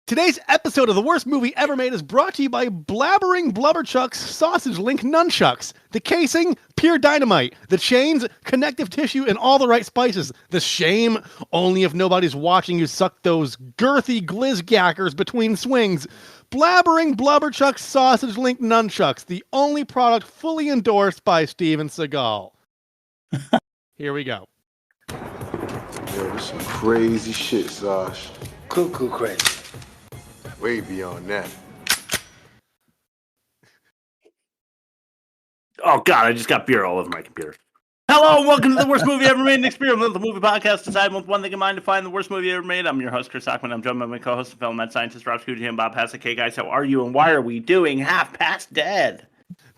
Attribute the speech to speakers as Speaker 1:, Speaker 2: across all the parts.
Speaker 1: Today's episode of The Worst Movie Ever Made is brought to you by Blabbering Blubberchuck's Sausage Link Nunchucks. The casing, pure dynamite. The chains, connective tissue and all the right spices. The shame, only if nobody's watching you suck those girthy glizgackers between swings. Blabbering Blubberchuck's Sausage Link Nunchucks, the only product fully endorsed by Steven Seagal. Here we go.
Speaker 2: Yo, this some crazy shit, Sash.
Speaker 3: Cuckoo crazy.
Speaker 2: Way beyond that.
Speaker 3: Oh God, I just got beer all over my computer. Hello and welcome to The Worst Movie Ever Made, an experiment, the movie podcast decided with one thing in mind to find the worst movie ever made. I'm your host, Chris Hockman. I'm joined by my co-host, the film scientist, Rob Scooty, and Bob Hasek. Hey guys, how are you and why are we doing Half Past Dead?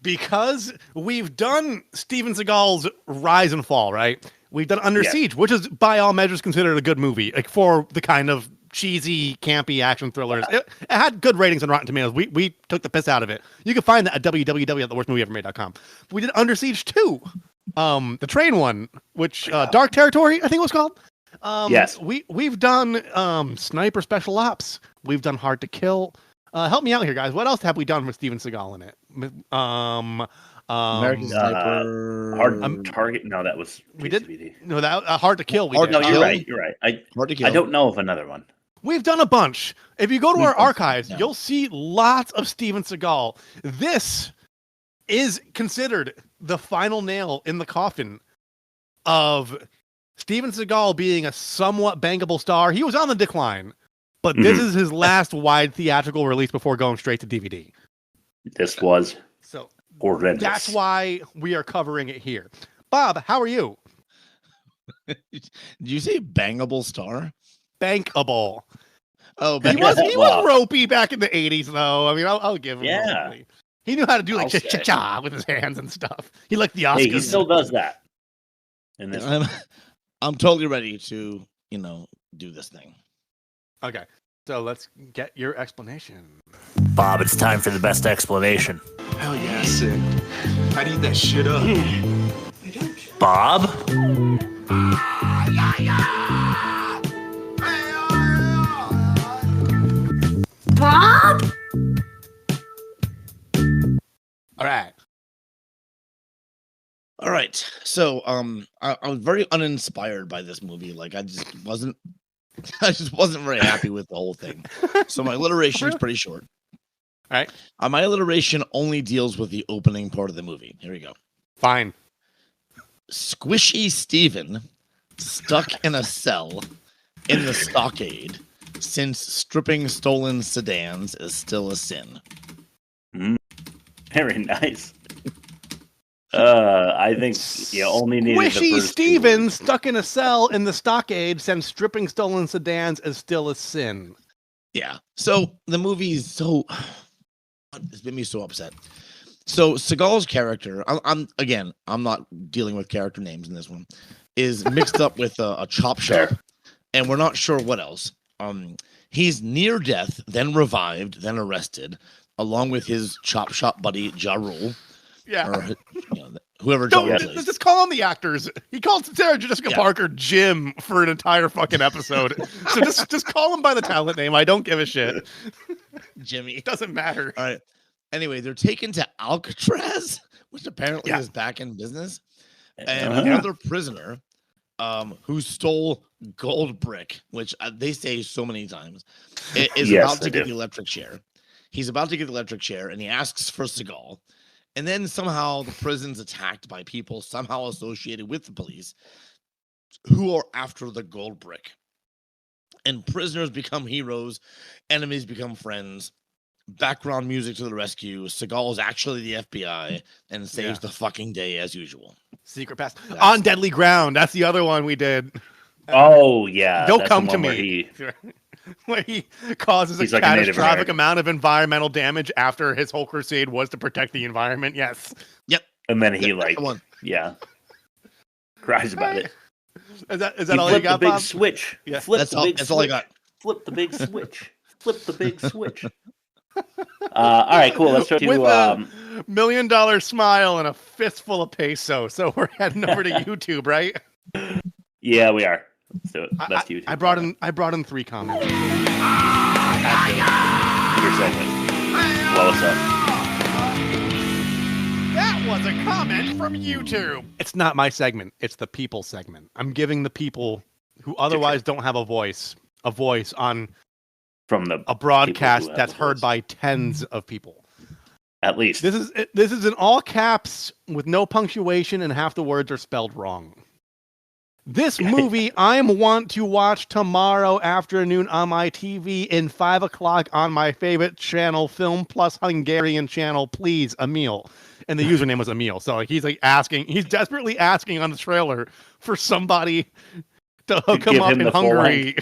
Speaker 1: Because we've done Steven Seagal's Rise and Fall, right? We've done Under Siege, which is by all measures considered a good movie, like for the kind of cheesy, campy action thrillers. It had good ratings on Rotten Tomatoes. We took the piss out of it. You can find that at www.theworstmovieevermade.com. We did Under Siege 2, the train one, which Dark Territory, I think it was called.
Speaker 3: Yes.
Speaker 1: We've done Sniper Special Ops. We've done Hard to Kill. Help me out here, guys. What else have we done with Steven Seagal in it?
Speaker 4: American Sniper.
Speaker 3: Hard Target. No, that was
Speaker 1: we did.
Speaker 3: DVD.
Speaker 1: No, that Hard to Kill.
Speaker 3: No, you're right. You're right.
Speaker 4: Hard to Kill.
Speaker 3: I don't know of another one.
Speaker 1: We've done a bunch. If you go to our archives, you'll see lots of Steven Seagal. This is considered the final nail in the coffin of Steven Seagal being a somewhat bangable star. He was on the decline, but this is his last wide theatrical release before going straight to DVD.
Speaker 3: This was
Speaker 1: so
Speaker 3: horrendous.
Speaker 1: That's why we are covering it here. Bob, how are you?
Speaker 4: Did you say bangable star?
Speaker 1: Bankable.
Speaker 4: Oh,
Speaker 1: he was ropey back in the 80s, though. I mean, I'll give him.
Speaker 3: Yeah,
Speaker 1: he knew how to do like cha-cha with his hands and stuff. He liked the Oscars.
Speaker 3: Hey, he still does that. In this,
Speaker 4: I'm totally ready to do this thing.
Speaker 1: Okay, so let's get your explanation.
Speaker 5: Bob, it's time for the best explanation.
Speaker 2: Hell yeah, sick. I need that shit up.
Speaker 5: Bob?
Speaker 6: Bob?
Speaker 4: All right. So, I was very uninspired by this movie. Like, I just wasn't very happy with the whole thing. So my alliteration is pretty short.
Speaker 1: All right.
Speaker 4: My alliteration only deals with the opening part of the movie. Here we go.
Speaker 1: Fine.
Speaker 4: Squishy Steven stuck in a cell in the stockade since stripping stolen sedans is still a sin.
Speaker 3: Very nice. I think you only needed
Speaker 1: Squishy
Speaker 3: the first
Speaker 1: Steven stuck in a cell in the stockade since stripping stolen sedans is still a sin.
Speaker 4: Yeah. So the movie is it's made me so upset. So Seagal's character, I'm not dealing with character names in this one, is mixed up with a chop shop, and we're not sure what else. He's near death, then revived, then arrested, along with his chop shop buddy Ja Rule.
Speaker 1: Yeah.
Speaker 4: Or, whoever Ja Rule plays.
Speaker 1: Just call on the actors. He called Sarah Jessica Parker Jim for an entire fucking episode. So just call him by the talent name. I don't give a shit.
Speaker 4: Jimmy.
Speaker 1: It doesn't matter.
Speaker 4: All right. Anyway, they're taken to Alcatraz, which apparently is back in business. And another prisoner who stole gold brick, which they say so many times, is about to get the electric chair. He's about to get the electric chair, and he asks for Seagal. And then somehow the prison's attacked by people somehow associated with the police who are after the gold brick. And prisoners become heroes, enemies become friends. Background music to the rescue. Seagal is actually the FBI and saves the fucking day as usual.
Speaker 1: Secret Pass. On Deadly Ground. That's the other one we did.
Speaker 3: Oh, yeah.
Speaker 1: Don't come to me. Where he causes a catastrophic amount of environmental damage after his whole crusade was to protect the environment. Yes.
Speaker 4: Yep.
Speaker 3: And then he cries about it.
Speaker 1: Is that all you got,
Speaker 3: Bob?
Speaker 1: Bob?
Speaker 3: Switch.
Speaker 1: Yeah.
Speaker 4: That's all I got.
Speaker 3: Flip the big switch. Flip the big switch. All right, cool. Let's start
Speaker 1: with a $1 million smile and a fistful of peso. So we're heading over to YouTube, right?
Speaker 3: Yeah, we are. So that's YouTube.
Speaker 1: I brought in 3 comments.
Speaker 3: close up.
Speaker 7: That was a comment from YouTube.
Speaker 1: It's not my segment. It's the people segment. I'm giving the people who otherwise don't have a voice on
Speaker 3: From the
Speaker 1: a broadcast
Speaker 3: people who have
Speaker 1: that's
Speaker 3: a
Speaker 1: heard
Speaker 3: voice.
Speaker 1: by tens of people.
Speaker 3: At least.
Speaker 1: This is in all caps with no punctuation and half the words are spelled wrong. This movie I want to watch tomorrow afternoon on my TV in 5 o'clock on my favorite channel, Film Plus Hungarian channel, please, Emil. And the username was Emil. So he's desperately asking on the trailer for somebody to hook him
Speaker 3: give
Speaker 1: up
Speaker 3: him
Speaker 1: in
Speaker 3: the full
Speaker 1: Hungary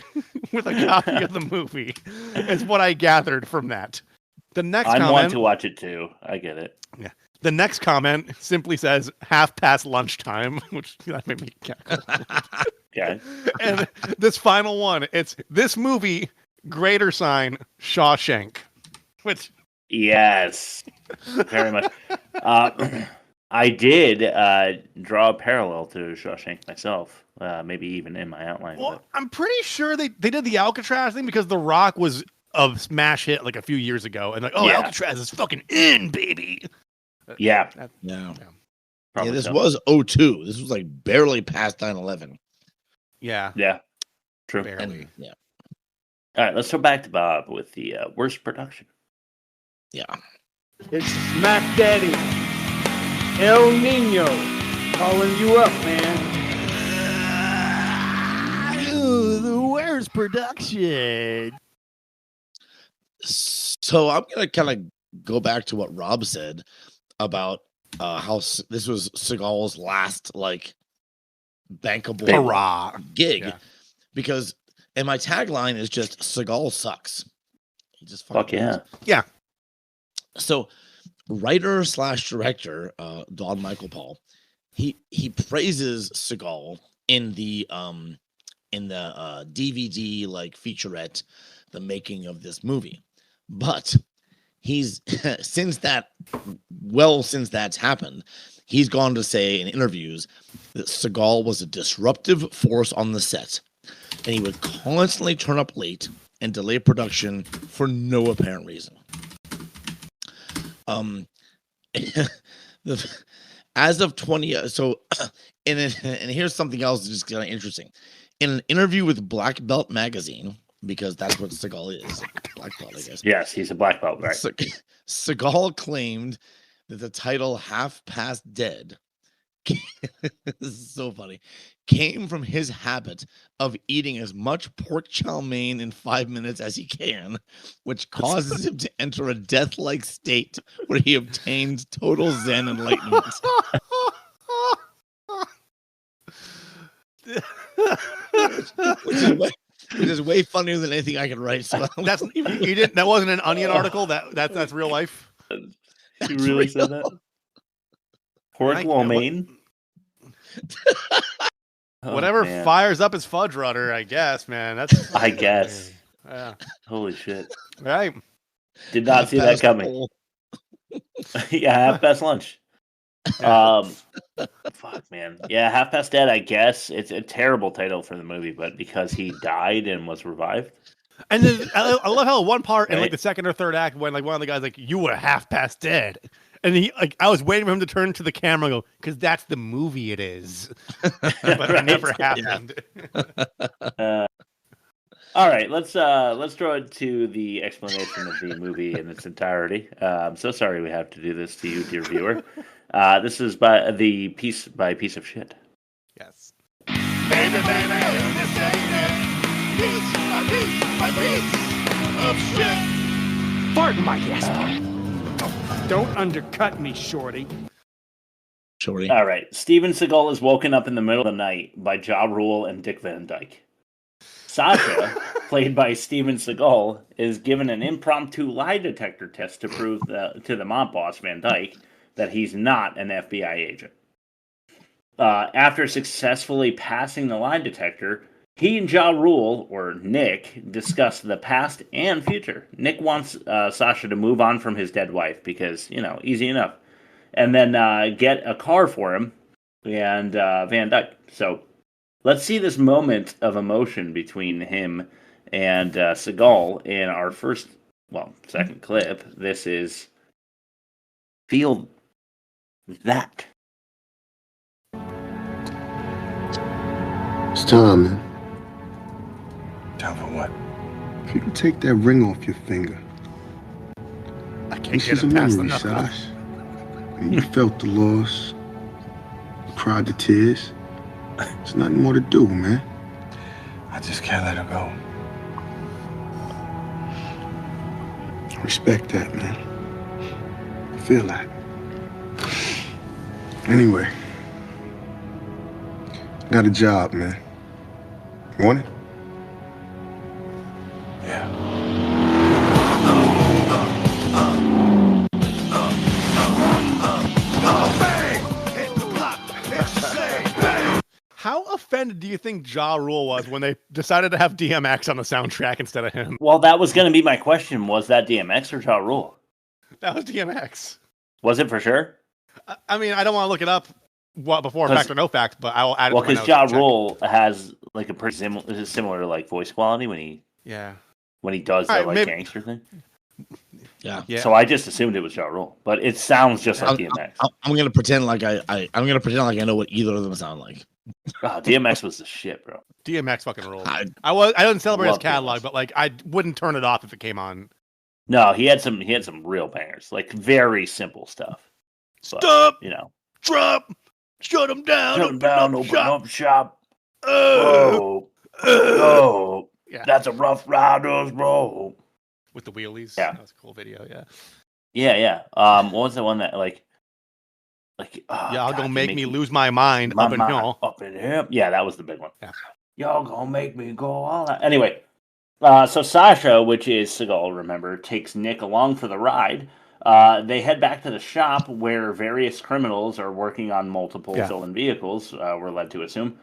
Speaker 1: with a copy of the movie. Is what I gathered from that. The next
Speaker 3: I
Speaker 1: comment,
Speaker 3: want to watch it too. I get it.
Speaker 1: yeah. The next comment simply says half past lunchtime, which that made me cackle.
Speaker 3: Okay.
Speaker 1: And this final one, it's this movie, greater sign, Shawshank. Which
Speaker 3: Yes. Very much. I did draw a parallel to Shawshank myself. Maybe even in my outline.
Speaker 1: well,
Speaker 3: But
Speaker 1: I'm pretty sure they did the Alcatraz thing because The Rock was a smash hit like a few years ago. And like, oh,
Speaker 3: Yeah.
Speaker 1: Alcatraz is fucking in, baby.
Speaker 3: yeah.
Speaker 4: Yeah.
Speaker 3: Probably
Speaker 4: This
Speaker 3: so.
Speaker 4: was 02. This was like barely past 9/11.
Speaker 1: Yeah,
Speaker 3: Yeah. True.
Speaker 1: barely.
Speaker 4: And yeah.
Speaker 3: All right, let's go back to Bob with the worst production.
Speaker 4: Yeah.
Speaker 7: It's Smack Daddy. El Nino calling you up, man.
Speaker 1: Ooh, the worst production.
Speaker 4: So I'm gonna kind of go back to what Rob said about how this was Seagal's last like bankable
Speaker 1: Hurrah.
Speaker 4: gig,
Speaker 1: Yeah.
Speaker 4: because and my tagline is just Seagal sucks. He just
Speaker 3: Fuck
Speaker 4: fucking
Speaker 3: yeah.
Speaker 1: Yeah.
Speaker 4: So writer / director Don Michael Paul, he praises Seagal in the DVD like featurette, the making of this movie, but he's since that's happened, he's gone to say in interviews that Seagal was a disruptive force on the set, and he would constantly turn up late and delay production for no apparent reason. As of 20, so and here's something else that's just kind of interesting. In an interview with Black Belt magazine, because that's what Seagal is, Black Belt, I guess.
Speaker 3: Yes, he's a black belt, right?
Speaker 4: Seagal claimed that the title "Half Past Dead," this is so funny, came from his habit of eating as much pork chow mein in 5 minutes as he can, which causes him to enter a death-like state where he obtains total Zen enlightenment. Which is way funnier than anything I could write. So
Speaker 1: That's you didn't. That wasn't an Onion article. That's real life.
Speaker 3: You really said that? Pork lo mein? Oh,
Speaker 1: Whatever
Speaker 3: man.
Speaker 1: fires up his fudge rudder, I guess, man. That's
Speaker 3: I guess.
Speaker 1: Yeah.
Speaker 3: Holy shit.
Speaker 1: Right.
Speaker 3: Did not see that coming. Yeah, half past lunch. Fuck, man. Yeah, half past dead, I guess. It's a terrible title for the movie, but because he died and was revived.
Speaker 1: And then I love how one part in like
Speaker 3: Right.
Speaker 1: the second or third act when like one of the guys like you were half past dead, and he like I was waiting for him to turn to the camera and go because that's the movie it is, but it
Speaker 3: Right.
Speaker 1: never happened.
Speaker 3: All right, let's throw it to the explanation of the movie in its entirety. I'm so sorry we have to do this to you, dear viewer. This is by the piece of shit.
Speaker 1: Yes.
Speaker 7: Baby, baby, this ain't it. Piece by piece of shit. Pardon my gasp. Don't undercut me, shorty.
Speaker 4: Shorty.
Speaker 3: All right, Steven Seagal is woken up in the middle of the night by Ja Rule and Dick Van Dyke. Sasha, played by Steven Seagal, is given an impromptu lie detector test to prove to the mob boss Van Dyke that he's not an FBI agent. After successfully passing the lie detector, he and Ja Rule, or Nick, discuss the past and future. Nick wants Sasha to move on from his dead wife because, easy enough. And then get a car for him and Van Dyke. So let's see this moment of emotion between him and Seagal in our first second clip. This is Feel That.
Speaker 2: It's time, man.
Speaker 8: Time for what?
Speaker 2: If you can take that ring off your finger.
Speaker 1: I can't
Speaker 2: This
Speaker 1: get
Speaker 2: is a
Speaker 1: it past the
Speaker 2: memory,
Speaker 1: knuckle.
Speaker 2: Sash. And you felt the loss. You cried the tears. There's nothing more to do, man.
Speaker 8: I just can't let her go.
Speaker 2: Respect that, man. Feel that. Anyway, got a job, man. Want it?
Speaker 8: Yeah.
Speaker 1: How offended do you think Ja Rule was when they decided to have DMX on the soundtrack instead of him?
Speaker 3: Well, that was going to be my question. Was that DMX or Ja Rule?
Speaker 1: That was DMX.
Speaker 3: Was it for sure?
Speaker 1: I mean, I don't want to look it up before fact or no fact, but I will add it to my
Speaker 3: because
Speaker 1: notes
Speaker 3: Ja
Speaker 1: to check.
Speaker 3: Rule has like a pretty similar like voice quality when he does
Speaker 1: All
Speaker 3: the
Speaker 1: right,
Speaker 3: like
Speaker 1: maybe-
Speaker 3: gangster thing.
Speaker 4: Yeah.
Speaker 3: So I just assumed it was Ja Rule, but it sounds just like DMX.
Speaker 4: I'm gonna pretend like I'm gonna pretend like I know what either of them sound like.
Speaker 3: Oh, DMX was the shit, bro.
Speaker 1: DMX fucking rules. I didn't celebrate his
Speaker 3: Love
Speaker 1: catalog,
Speaker 3: DMX.
Speaker 1: but like I wouldn't turn it off if it came on.
Speaker 3: No, he had some real bangers, like very simple stuff. But,
Speaker 1: Stop,
Speaker 3: you know,
Speaker 1: drop, shut him down,
Speaker 3: shut him down, open
Speaker 1: shop.
Speaker 3: up shop.
Speaker 1: Uh,
Speaker 3: Oh,
Speaker 1: Yeah.
Speaker 3: that's a rough rider's roll.
Speaker 1: With the wheelies.
Speaker 3: Yeah.
Speaker 1: That was a cool video, yeah.
Speaker 3: Yeah. What was the one that like?
Speaker 1: Y'all gonna make me lose my mind up in here.
Speaker 3: Up in here. Yeah, that was the big one.
Speaker 1: Yeah.
Speaker 3: Y'all gonna make me go all out. Anyway, so Sasha, which is Segal, remember, takes Nick along for the ride. They head back to the shop where various criminals are working on multiple stolen vehicles, we're led to assume.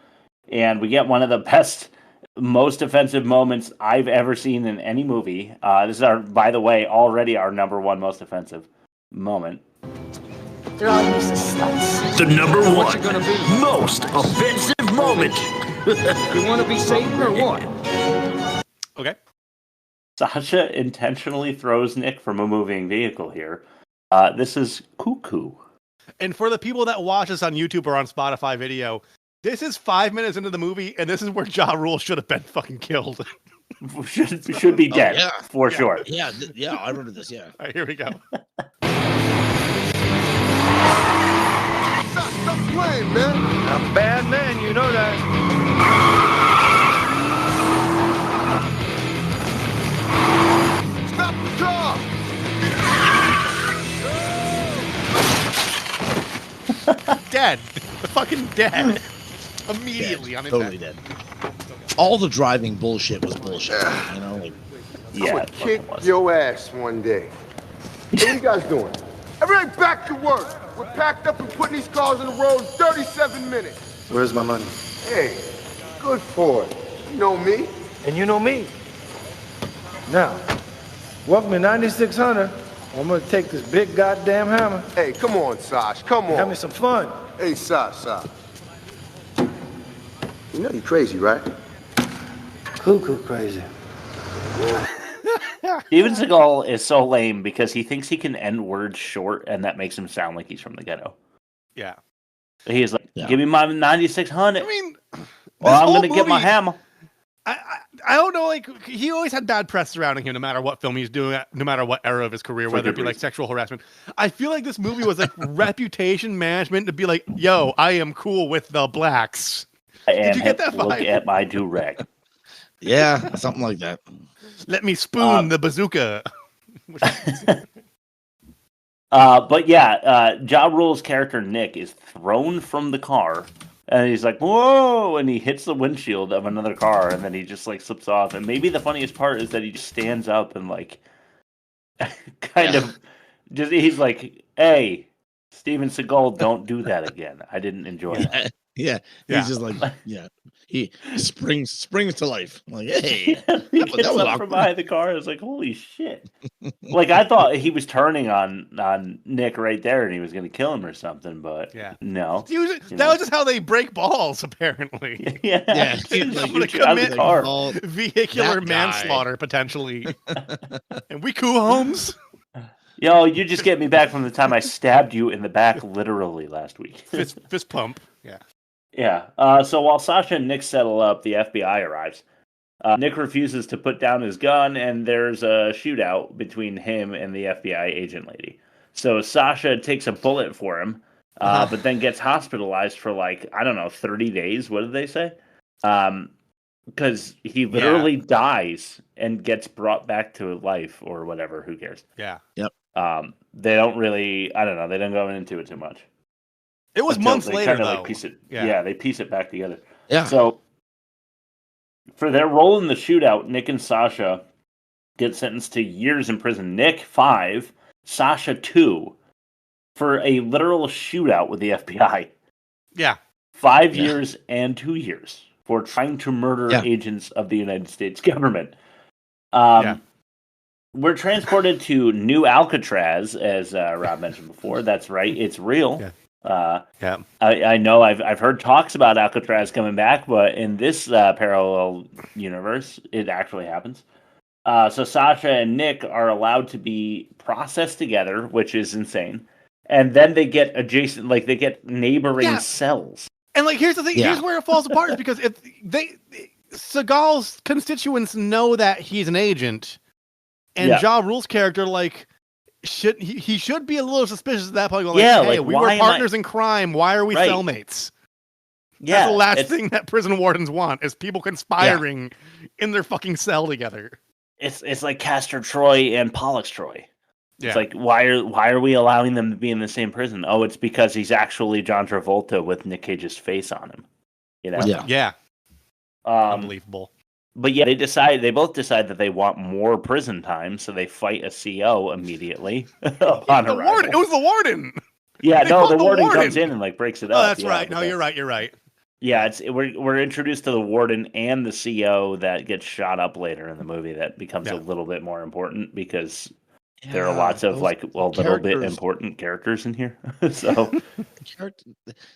Speaker 3: And we get one of the best, most offensive moments I've ever seen in any movie. This is, by the way, already our number one most offensive moment.
Speaker 6: They're all useless sluts.
Speaker 5: The number
Speaker 7: What's
Speaker 5: one
Speaker 7: it gonna be?
Speaker 5: most offensive moment.
Speaker 7: You want to be Satan or what?
Speaker 1: Okay.
Speaker 3: Sasha intentionally throws Nick from a moving vehicle here. This is cuckoo.
Speaker 1: And for the people that watch us on YouTube or on Spotify video, this is 5 minutes into the movie, and this is where Ja Rule should have been fucking killed.
Speaker 3: should be dead, for sure.
Speaker 4: Yeah, I remember this, yeah.
Speaker 1: All right, here we go.
Speaker 2: Stop playing, man.
Speaker 7: I'm a bad man, you know that.
Speaker 2: Stop the car.
Speaker 1: Dead. Fucking dead. Immediately on
Speaker 4: Totally dead. All the driving bullshit was bullshit. You know, like,
Speaker 3: Yeah,
Speaker 2: I'm gonna kick your ass one day. What are you guys doing? Everybody back to work. We're packed up and putting these cars on the road in 37 minutes.
Speaker 8: Where's my money?
Speaker 2: Hey, good for it. You know me.
Speaker 7: And you know me. Now, welcome to 9600. I'm gonna take this big goddamn hammer
Speaker 2: Hey, come on, Sash. Come
Speaker 7: and have me
Speaker 2: on.
Speaker 7: some fun.
Speaker 2: Hey, Sash. You know you're crazy, right?
Speaker 7: Cuckoo crazy.
Speaker 3: Steven Seagal is so lame because he thinks he can end words short, and that makes him sound like he's from the ghetto.
Speaker 1: Yeah.
Speaker 3: He's like, "Give me my 9600."
Speaker 1: I mean,
Speaker 3: well, I'm
Speaker 1: whole
Speaker 3: gonna get my
Speaker 1: movie-
Speaker 3: hammer.
Speaker 1: I don't know, like, he always had bad press surrounding him, no matter what film he's doing, no matter what era of his career, whether it be like sexual harassment. I feel like this movie was like reputation management to be like, yo, I am cool with the blacks. Did you get that
Speaker 3: Look
Speaker 1: vibe?
Speaker 3: at my do-rag.
Speaker 4: yeah, something like that.
Speaker 1: Let me spoon the bazooka.
Speaker 3: But yeah, Ja Rule's character Nick is thrown from the car, and he's like, "Whoa!" and he hits the windshield of another car, and then he just like slips off. And maybe the funniest part is that he just stands up and like, kind of, just he's like, "Hey, Steven Seagal, don't do that again. I didn't enjoy that."
Speaker 4: Yeah,
Speaker 1: Yeah.
Speaker 4: he's just like, he springs to life. I'm like, hey,
Speaker 3: He
Speaker 4: that
Speaker 3: gets
Speaker 4: was
Speaker 3: up
Speaker 4: awkward.
Speaker 3: from behind the car. I was like, holy shit. Like, I thought he was turning on Nick right there and he was going to kill him or something, but no.
Speaker 1: That was just how they break balls, apparently.
Speaker 3: Yeah.
Speaker 4: he's
Speaker 1: I'm
Speaker 4: like,
Speaker 1: going to commit
Speaker 4: like, oh,
Speaker 1: vehicular
Speaker 4: that guy.
Speaker 1: manslaughter, potentially. And we cool, Holmes.
Speaker 3: Yo, you just get me back from the time I stabbed you in the back literally last week.
Speaker 1: Fist pump. Yeah.
Speaker 3: Yeah. So while Sasha and Nick settle up, the FBI arrives. Nick refuses to put down his gun, and there's a shootout between him and the FBI agent lady. So Sasha takes a bullet for him, but then gets hospitalized for 30 days. What did they say? Because he literally dies and gets brought back to life or whatever. Who cares?
Speaker 1: Yeah.
Speaker 4: Yep.
Speaker 3: They don't really. I don't know. They don't go into it too much.
Speaker 1: It was months later, though.
Speaker 3: They piece it back together.
Speaker 4: Yeah.
Speaker 3: So for their role in the shootout, Nick and Sasha get sentenced to years in prison. Nick 5, Sasha 2, for a literal shootout with the FBI.
Speaker 1: Yeah.
Speaker 3: 5 years and 2 years for trying to murder agents of the United States government. We're transported to New Alcatraz, as Rob mentioned before. That's right. It's real. I know I've heard talks about Alcatraz coming back, but in this parallel universe, it actually happens. So Sasha and Nick are allowed to be processed together, which is insane. And then they get adjacent, they get neighboring cells.
Speaker 1: And here's the thing. Here's where it falls apart, is because Segal's constituents know that he's an agent, and Ja Rule's character he should be a little suspicious at that point. Hey, we were partners in crime. Why are we cellmates?
Speaker 3: Yeah,
Speaker 1: that's the last thing that prison wardens want, is people conspiring in their fucking cell together.
Speaker 3: It's like Castor Troy and Pollux Troy.
Speaker 1: Yeah.
Speaker 3: It's like, why are we allowing them to be in the same prison? Oh, it's because he's actually John Travolta with Nick Cage's face on him. You know?
Speaker 1: Yeah. Unbelievable.
Speaker 3: But they both decide that they want more prison time, so they fight a CO immediately upon arrival.
Speaker 1: It was the warden.
Speaker 3: Yeah, the warden comes in and breaks it up.
Speaker 1: Oh, that's right. No, you're right.
Speaker 3: Yeah, we're introduced to the warden and the CO that gets shot up later in the movie. That becomes a little bit more important because there are lots of little bit important characters in here. So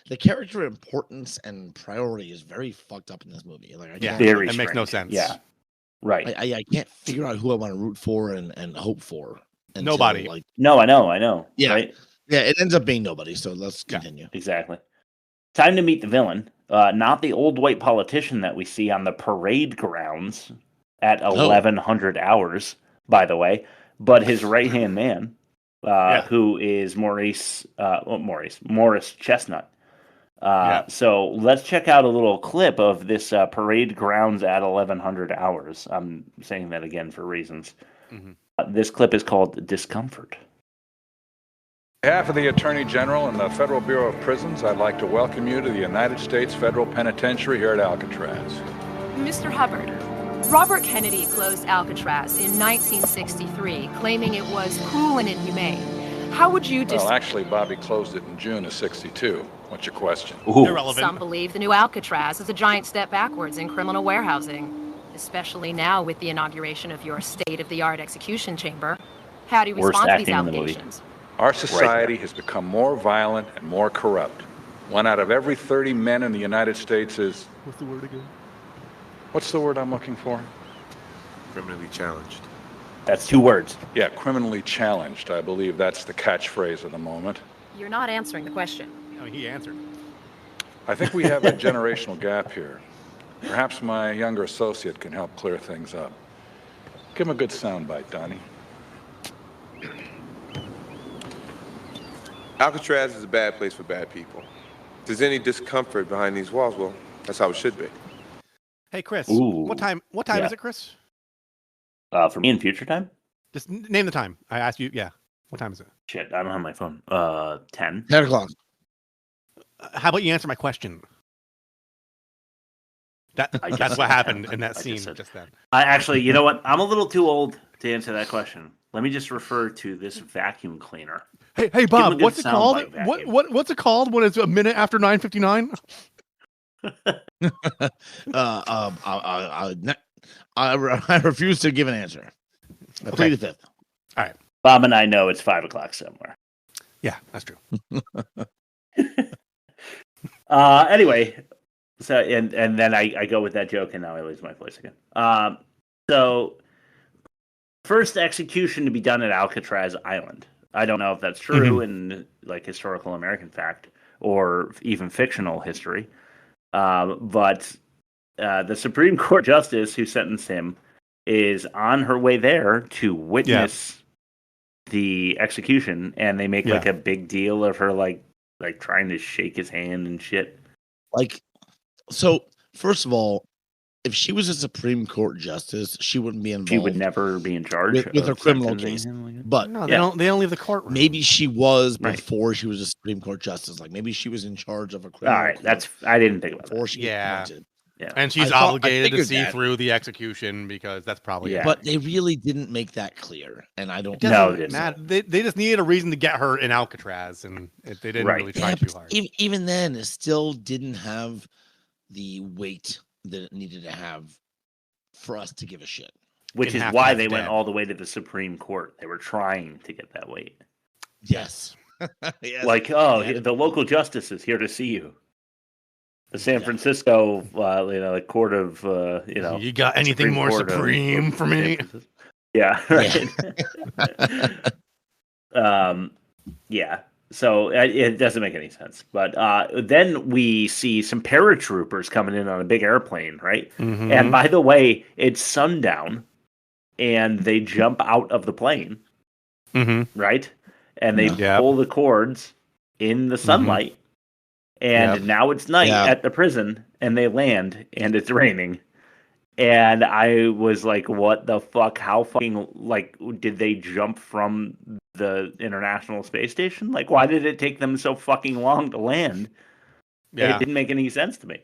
Speaker 4: the character importance and priority is very fucked up in this movie.
Speaker 1: That makes no sense.
Speaker 3: Yeah, right.
Speaker 4: I can't figure out who I want to root for and hope for.
Speaker 1: Nobody.
Speaker 3: No, I know.
Speaker 4: Yeah,
Speaker 3: right?
Speaker 4: Yeah. It ends up being nobody. So let's continue.
Speaker 3: Exactly. Time to meet the villain. Not the old white politician that we see on the parade grounds at 1100 hours, by the way, but his right-hand man, who is Morris Chestnut. So let's check out a little clip of this parade grounds at 1100 hours. I'm saying that again for reasons. Mm-hmm. This clip is called Discomfort.
Speaker 9: On behalf of the Attorney General and the Federal Bureau of Prisons, I'd like to welcome you to the United States Federal Penitentiary here at Alcatraz.
Speaker 10: Mr. Hubbard, Robert Kennedy closed Alcatraz in 1963, claiming it was cruel and inhumane. How would you
Speaker 9: Well, actually, Bobby closed it in June of '62. What's your question?
Speaker 1: Irrelevant.
Speaker 10: Some believe the new Alcatraz is a giant step backwards in criminal warehousing, especially now with the inauguration of your state-of-the-art execution chamber. How do you respond to these allegations?
Speaker 9: Our society has become more violent and more corrupt. 1 out of every 30 men in the United States is...
Speaker 1: What's the word again?
Speaker 9: What's the word I'm looking for?
Speaker 8: Criminally challenged.
Speaker 3: That's 2 words.
Speaker 9: Yeah, criminally challenged. I believe that's the catchphrase of the moment.
Speaker 10: You're not answering the question.
Speaker 1: No, he answered.
Speaker 9: I think we have a generational gap here. Perhaps my younger associate can help clear things up. Give him a good soundbite, Donnie.
Speaker 11: Alcatraz is a bad place for bad people. If there's any discomfort behind these walls, well, that's how it should be.
Speaker 1: Hey, Chris.
Speaker 3: Ooh.
Speaker 1: What time is it, Chris?
Speaker 3: For me in future time?
Speaker 1: Just name the time. I asked you. Yeah. What time is it?
Speaker 3: Shit, I don't have my phone. 10.
Speaker 4: 10 o'clock.
Speaker 1: How about you answer my question? That's what happened in that scene just then.
Speaker 3: Actually, you know what? I'm a little too old to answer that question. Let me just refer to this vacuum cleaner.
Speaker 1: Hey, Bob, what's it called? What's it called when it's a minute after 9:59?
Speaker 4: I refuse to give an answer. I plead the fifth.
Speaker 1: All right.
Speaker 3: Bob and I know it's 5 o'clock somewhere.
Speaker 1: Yeah, that's true.
Speaker 3: Anyway, so and then I go with that joke, and now I lose my place again. So first execution to be done at Alcatraz Island. I don't know if that's true in like historical American fact or even fictional history, but the Supreme Court justice who sentenced him is on her way there to witness the execution, and they make like a big deal of her like trying to shake his hand and shit.
Speaker 4: Like, so first of all, if she was a Supreme Court justice, she wouldn't be involved.
Speaker 3: She would never be in charge
Speaker 4: with her criminal case. But
Speaker 1: no, they don't leave the courtroom.
Speaker 4: Maybe she was before she was a Supreme Court justice. Like maybe she was in charge of a criminal.
Speaker 3: All right, I didn't think about that.
Speaker 4: She appointed.
Speaker 3: Yeah,
Speaker 1: and she's obligated to see through the execution because that's probably
Speaker 4: But they really didn't make that clear, and I don't
Speaker 3: know.
Speaker 1: They just needed a reason to get her in Alcatraz, and they didn't really try too hard.
Speaker 4: Even then, it still didn't have the weight that it needed to have for us to give a shit.
Speaker 3: Which is why they went all the way to the Supreme Court. They were trying to get that weight.
Speaker 4: Yes. Yes.
Speaker 3: Like, the local justice is here to see you. The San Francisco, court of,
Speaker 1: You got anything more supreme for me?
Speaker 3: Yeah, right. Yeah. So it doesn't make any sense. But then we see some paratroopers coming in on a big airplane, right?
Speaker 1: Mm-hmm.
Speaker 3: And by the way, it's sundown, and they jump out of the plane, right? And they pull the cords in the sunlight. And now it's night at the prison, and they land, and it's raining. And I was like, what the fuck? How fucking, did they jump from the International Space Station? Like, why did it take them so fucking long to land?
Speaker 1: Yeah.
Speaker 3: It didn't make any sense to me.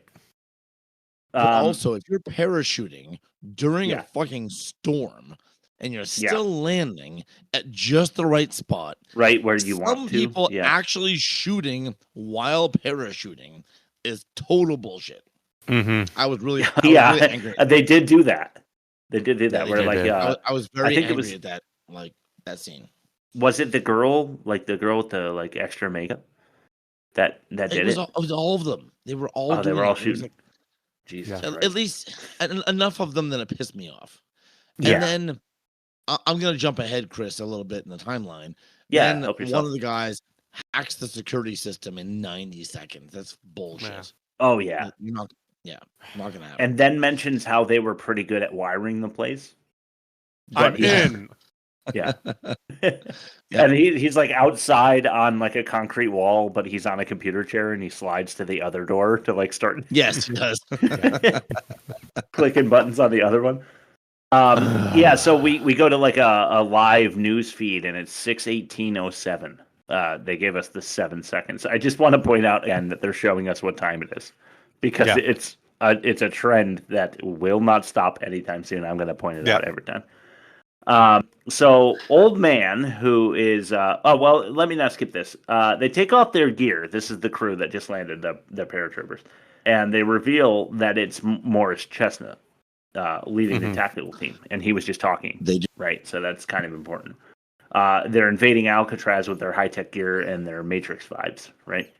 Speaker 4: But also, if you're parachuting during a fucking storm, and you're still landing at just the right spot,
Speaker 3: right where you want to.
Speaker 4: Some people actually shooting while parachuting is total bullshit.
Speaker 1: Mm-hmm.
Speaker 4: I was really
Speaker 3: really
Speaker 4: angry.
Speaker 3: They did do that. They did do that.
Speaker 4: I was very angry at that, that scene.
Speaker 3: Was it the girl, with the extra makeup that did it?
Speaker 4: It was all of them. They were all.
Speaker 3: They were all shooting. Jesus,
Speaker 4: at least enough of them that it pissed me off. And then. I'm going to jump ahead, Chris, a little bit in the timeline.
Speaker 3: Yeah,
Speaker 4: and one of the guys hacks the security system in 90 seconds. That's bullshit.
Speaker 3: Yeah. Oh, yeah.
Speaker 4: Not going to happen.
Speaker 3: And then mentions how they were pretty good at wiring the place.
Speaker 1: I'm in.
Speaker 3: Yeah. And he's outside on a concrete wall, but he's on a computer chair, and he slides to the other door to start.
Speaker 4: Yes, he does.
Speaker 3: Clicking buttons on the other one. So we go to a live news feed, and it's 6:18:07. They gave us the 7 seconds. I just want to point out again that they're showing us what time it is, because it's a trend that will not stop anytime soon. I'm going to point it out every time. So old man who is let me not skip this. They take off their gear. This is the crew that just landed, the paratroopers, and they reveal that it's Morris Chestnut. Leading the tactical team, and he was just talking. Right, so that's kind of important. They're invading Alcatraz with their high-tech gear and their Matrix vibes, right?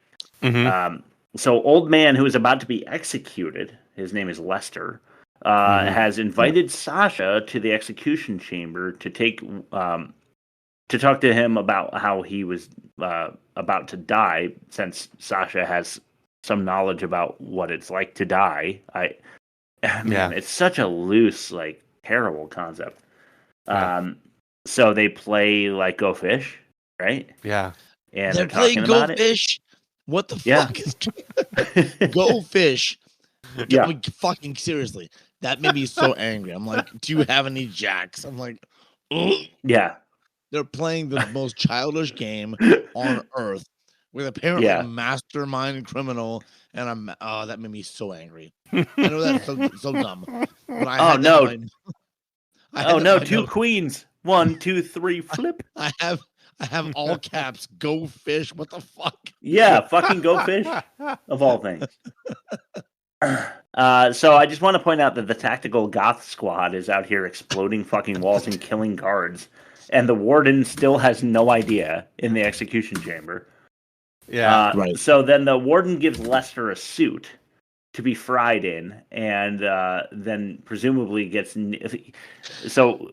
Speaker 3: So old man who is about to be executed, his name is Lester, has invited Sasha to the execution chamber to talk to him about how he was about to die, since Sasha has some knowledge about what it's like to die. It's such a loose, terrible concept. So they play Go Fish, right?
Speaker 1: Yeah.
Speaker 3: And
Speaker 4: they're playing Go Fish. What the fuck is Go Fish?
Speaker 3: Yeah.
Speaker 4: Fucking seriously. That made me so angry. I'm like, do you have any jacks? I'm like, ugh.
Speaker 3: Yeah.
Speaker 4: They're playing the most childish game on earth with apparently a mastermind criminal, and that made me so angry. I know that's so dumb.
Speaker 3: Two queens. 1, 2, 3, flip.
Speaker 4: I have all caps. Go Fish. What the fuck?
Speaker 3: Yeah, fucking Go Fish. Of all things. So I just want to point out that the tactical goth squad is out here exploding fucking walls and killing guards, and the warden still has no idea in the execution chamber.
Speaker 1: Yeah,
Speaker 4: right.
Speaker 3: So then the warden gives Lester a suit to be fried in, and then presumably gets. So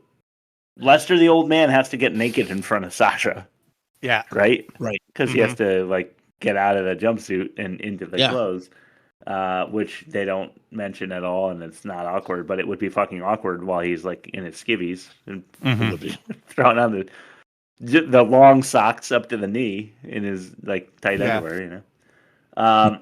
Speaker 3: Lester, the old man, has to get naked in front of Sasha.
Speaker 1: Yeah,
Speaker 3: right,
Speaker 4: right,
Speaker 3: because he has to like get out of the jumpsuit and into the clothes. Which they don't mention at all, and it's not awkward, but it would be fucking awkward while he's like in his skivvies and throwing on the long socks up to the knee in his like tight underwear, you know.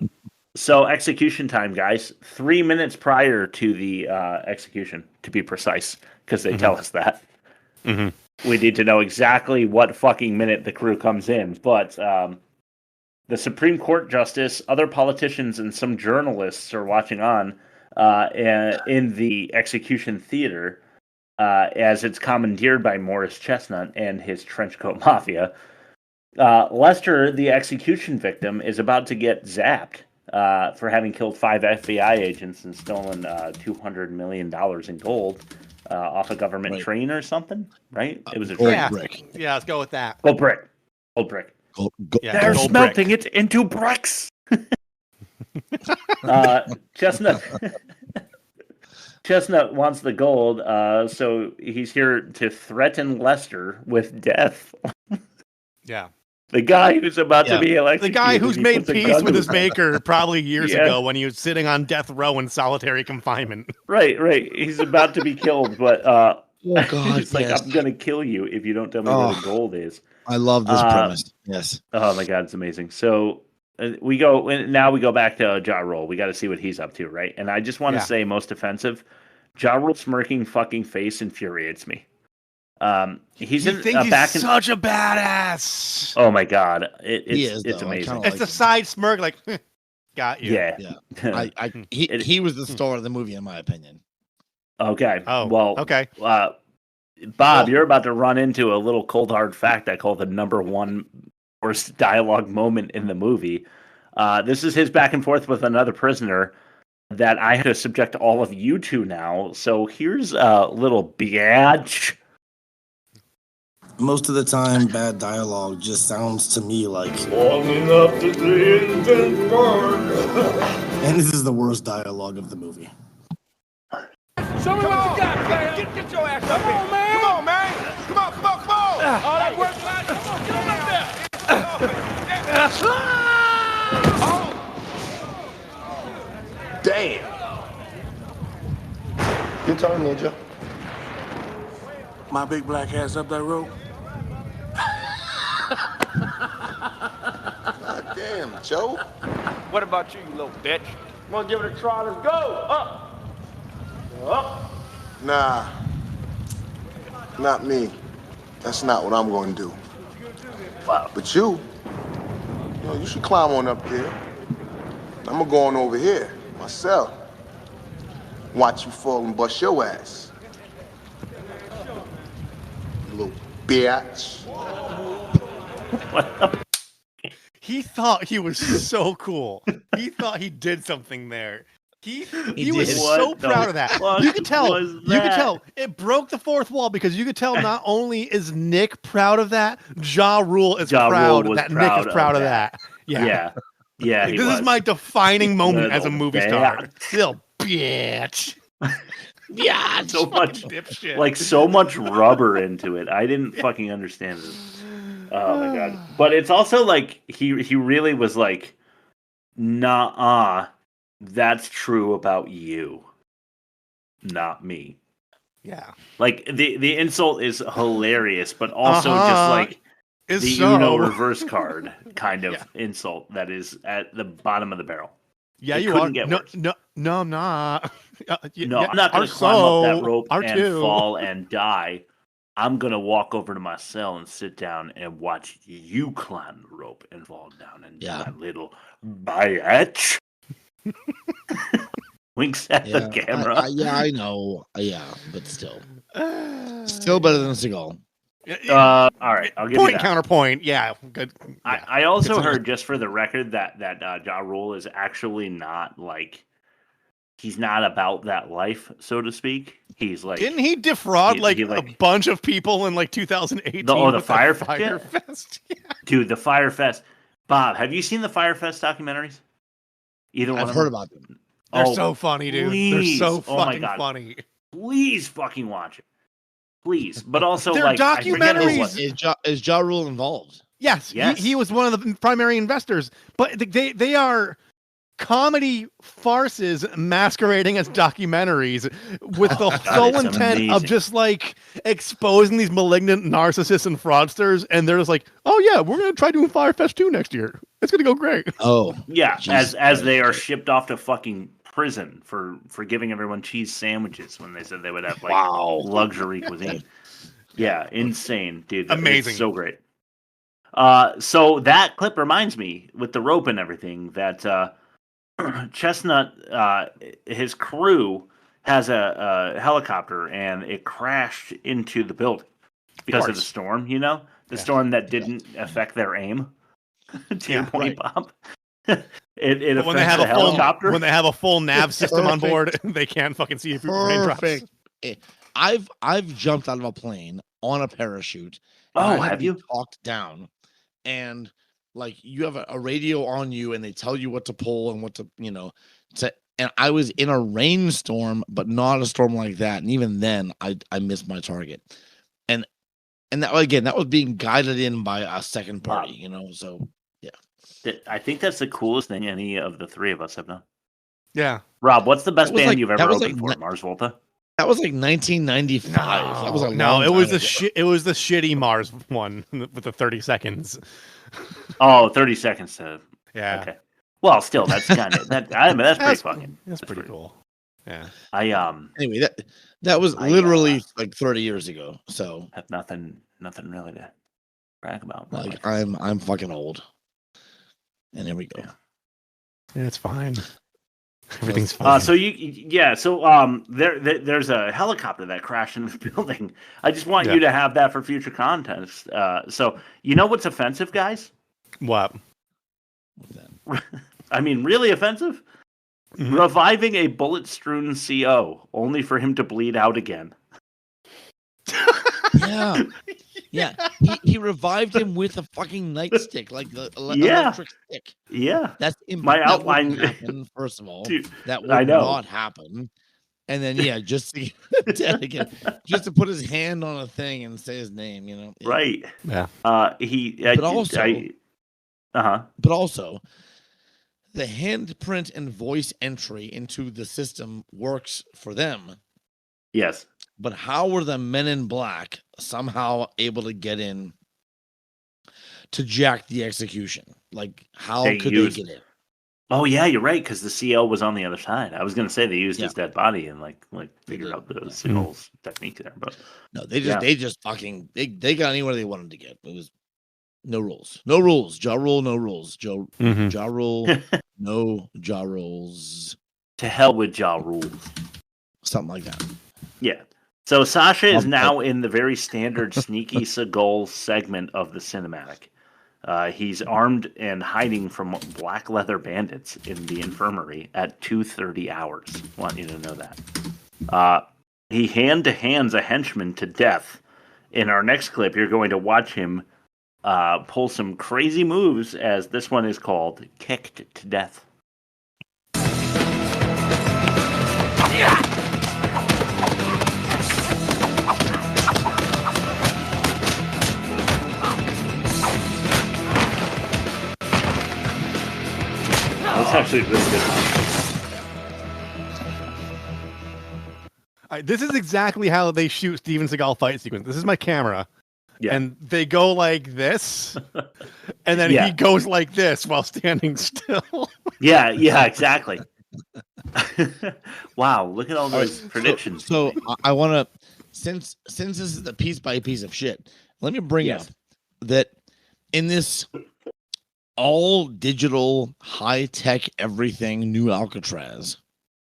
Speaker 3: So execution time, guys, 3 minutes prior to the execution, to be precise, because they tell us that. We need to know exactly what fucking minute the crew comes in, but. The Supreme Court justice, other politicians, and some journalists are watching on in the execution theater as it's commandeered by Morris Chestnut and his trenchcoat mafia. Lester, the execution victim, is about to get zapped for having killed 5 FBI agents and stolen $200 million in gold off a government train or something, right? It was a train.
Speaker 4: Brick.
Speaker 1: Yeah, let's go with that.
Speaker 3: Gold brick. Gold brick. They're smelting it into bricks. Chestnut wants the gold, so he's here to threaten Lester with death.
Speaker 1: Yeah.
Speaker 3: The guy who's about to be elected.
Speaker 1: The guy who's made peace with his maker probably years ago when he was sitting on death row in solitary confinement.
Speaker 3: Right. He's about to be killed, but God, he's like, I'm going to kill you if you don't tell me where the gold is.
Speaker 4: I love this premise. Yes.
Speaker 3: Oh my God, it's amazing. So we go back to Ja Rule. We got to see what he's up to, right? And I just want to say, most offensive, Ja Rule's smirking fucking face infuriates me. He's such a badass. Oh my God, it's amazing.
Speaker 1: It's the side smirk, like got you.
Speaker 3: Yeah.
Speaker 4: He was the star of the movie, in my opinion.
Speaker 3: Okay.
Speaker 1: Oh,
Speaker 3: well.
Speaker 1: Okay.
Speaker 3: Bob, you're about to run into a little cold hard fact I call the number one worst dialogue moment in the movie. This is his back and forth with another prisoner that I have to subject all of you to now. So here's a little biatch.
Speaker 12: Most of the time, bad dialogue just sounds to me like
Speaker 7: walking up the Clinton Park.
Speaker 12: And this is the worst dialogue of the movie.
Speaker 7: Show me what you got, man. Get your ass up here. Come on, man. Come on, man. Come on. All that work, man. Come on, get on up there.
Speaker 2: Damn. Your turn, Ninja.
Speaker 13: My big black ass up that rope.
Speaker 2: God damn, Joe.
Speaker 13: What about you, you little bitch?
Speaker 2: Wanna give it a try? Let's go. Up. Nah, not me. That's not what I'm going to do.
Speaker 3: Wow.
Speaker 2: But you should climb on up there. I'm going to go on over here myself. Watch you fall and bust your ass. You little bitch.
Speaker 1: He thought he was so cool. He thought he did something there. He was so proud of that. You could tell. It broke the fourth wall because you could tell not only is Nick proud of that, Ja Rule is proud that Nick is proud of that. Yeah.
Speaker 3: Like,
Speaker 1: this is my defining moment as a movie star. Still, bitch.
Speaker 3: Yeah, so much rubber into it. I didn't fucking understand it. Oh my God. But it's also like he really was like, nah, that's true about you, not me.
Speaker 1: Yeah.
Speaker 3: Like the insult is hilarious, but also just like Uno reverse card kind of insult that is at the bottom of the barrel.
Speaker 1: Yeah,
Speaker 3: it
Speaker 1: you are. No, I'm not.
Speaker 3: I'm not going to climb up that rope and fall and die. I'm going to walk over to my cell and sit down and watch you climb the rope and fall down and do my little biatch. Winks at the camera.
Speaker 4: I know. But still. Still better than Segal.
Speaker 3: All right, I'll give you that.
Speaker 1: Counterpoint. Yeah, good. Yeah.
Speaker 3: I also heard, just for the record, that Ja Rule is actually not like he's not about that life, so to speak. He's like,
Speaker 1: didn't he defraud a bunch of people in like 2018?
Speaker 3: The Fire
Speaker 1: Fest? Yeah.
Speaker 3: Dude, the Fire Fest. Bob, have you seen the Fire Fest documentaries? Either one.
Speaker 4: I've heard about them.
Speaker 1: They're so funny, dude.
Speaker 3: Please.
Speaker 1: They're so fucking funny.
Speaker 3: Please fucking watch it. Please. But also,
Speaker 1: they're documentaries.
Speaker 4: Is Ja Rule involved?
Speaker 1: Yes. He was one of the primary investors. But they are comedy farces masquerading as documentaries with the sole intent of just like exposing these malignant narcissists and fraudsters. And they're just like, oh yeah, we're going to try doing Firefest 2 next year. It's going to go great.
Speaker 4: Oh.
Speaker 3: Yeah. As they are shipped off to fucking prison for giving everyone cheese sandwiches when they said they would have like luxury cuisine. Yeah. Insane, dude.
Speaker 1: Amazing.
Speaker 3: It's so great. So that clip reminds me with the rope and everything that, Chestnut, his crew has a helicopter and it crashed into the building because of the storm, the storm that didn't affect their aim. To your point, Bob. It affects the helicopter.
Speaker 1: When they have a full nav system on board, they can't fucking see if your rain drops.
Speaker 4: I've jumped out of a plane on a parachute.
Speaker 3: Oh, have you?
Speaker 4: Talked down, and like you have a radio on you, and they tell you what to pull and what to and I was in a rainstorm, but not a storm like that. And even then, I missed my target, and that again, that was being guided in by a second party, So yeah,
Speaker 3: I think that's the coolest thing any of the three of us have done.
Speaker 1: Yeah,
Speaker 3: Rob, what's the best band you've ever opened for? Mars Volta.
Speaker 4: That was like 1995. That was
Speaker 1: it was the shitty Mars one with the 30 seconds.
Speaker 3: Oh, 30 seconds to
Speaker 1: Okay.
Speaker 3: Well, still that's kind of that's pretty fucking.
Speaker 1: That's pretty cool. Yeah.
Speaker 4: Anyway, that was literally like 30 years ago. So
Speaker 3: have nothing really to brag about.
Speaker 4: Like I'm fucking old. And there we go.
Speaker 1: Yeah, it's fine. Everything's fine.
Speaker 3: There's a helicopter that crashed in the building. I just want you to have that for future context. So you know what's offensive, guys?
Speaker 1: What?
Speaker 3: I mean, really offensive? Mm-hmm. Reviving a bullet-strewn CO only for him to bleed out again.
Speaker 4: Yeah. Yeah. He revived him with a fucking nightstick, like the electric stick.
Speaker 3: Yeah.
Speaker 4: That's
Speaker 3: my outline.
Speaker 4: Happen, first of all,
Speaker 3: dude,
Speaker 4: that would not happen. And then just to get dead again, just to put his hand on a thing and say his name, Yeah.
Speaker 3: Right.
Speaker 1: Yeah.
Speaker 4: But also, the handprint and voice entry into the system works for them.
Speaker 3: Yes.
Speaker 4: But how were the Men in Black somehow able to get in to jack the execution? Like, how could they get in?
Speaker 3: Oh yeah, you're right. Because the CL was on the other side. I was going to say they used his dead body and like figured out the Segal's technique there, but
Speaker 4: no, they just fucking they got anywhere they wanted to get. It was no rules. Ja Rule, no rules. Ja Rule, no Ja Rules.
Speaker 3: To hell with Ja Rule.
Speaker 4: Something like that.
Speaker 3: Yeah. So Sasha is now in the very standard sneaky Segal segment of the cinematic. He's armed and hiding from black leather bandits in the infirmary at 2:30 hours. Want you to know that. He hand-to-hands a henchman to death. In our next clip, you're going to watch him pull some crazy moves, as this one is called Kicked to Death. That's actually really good.
Speaker 1: This is exactly how they shoot Steven Seagal fight sequence. This is my camera.
Speaker 3: Yeah.
Speaker 1: And they go like this, and then he goes like this while standing still.
Speaker 3: Yeah, exactly. Wow, look at all those predictions.
Speaker 4: So I want to, since this is the piece by piece of shit, let me bring up that in this all digital, high tech, everything new Alcatraz.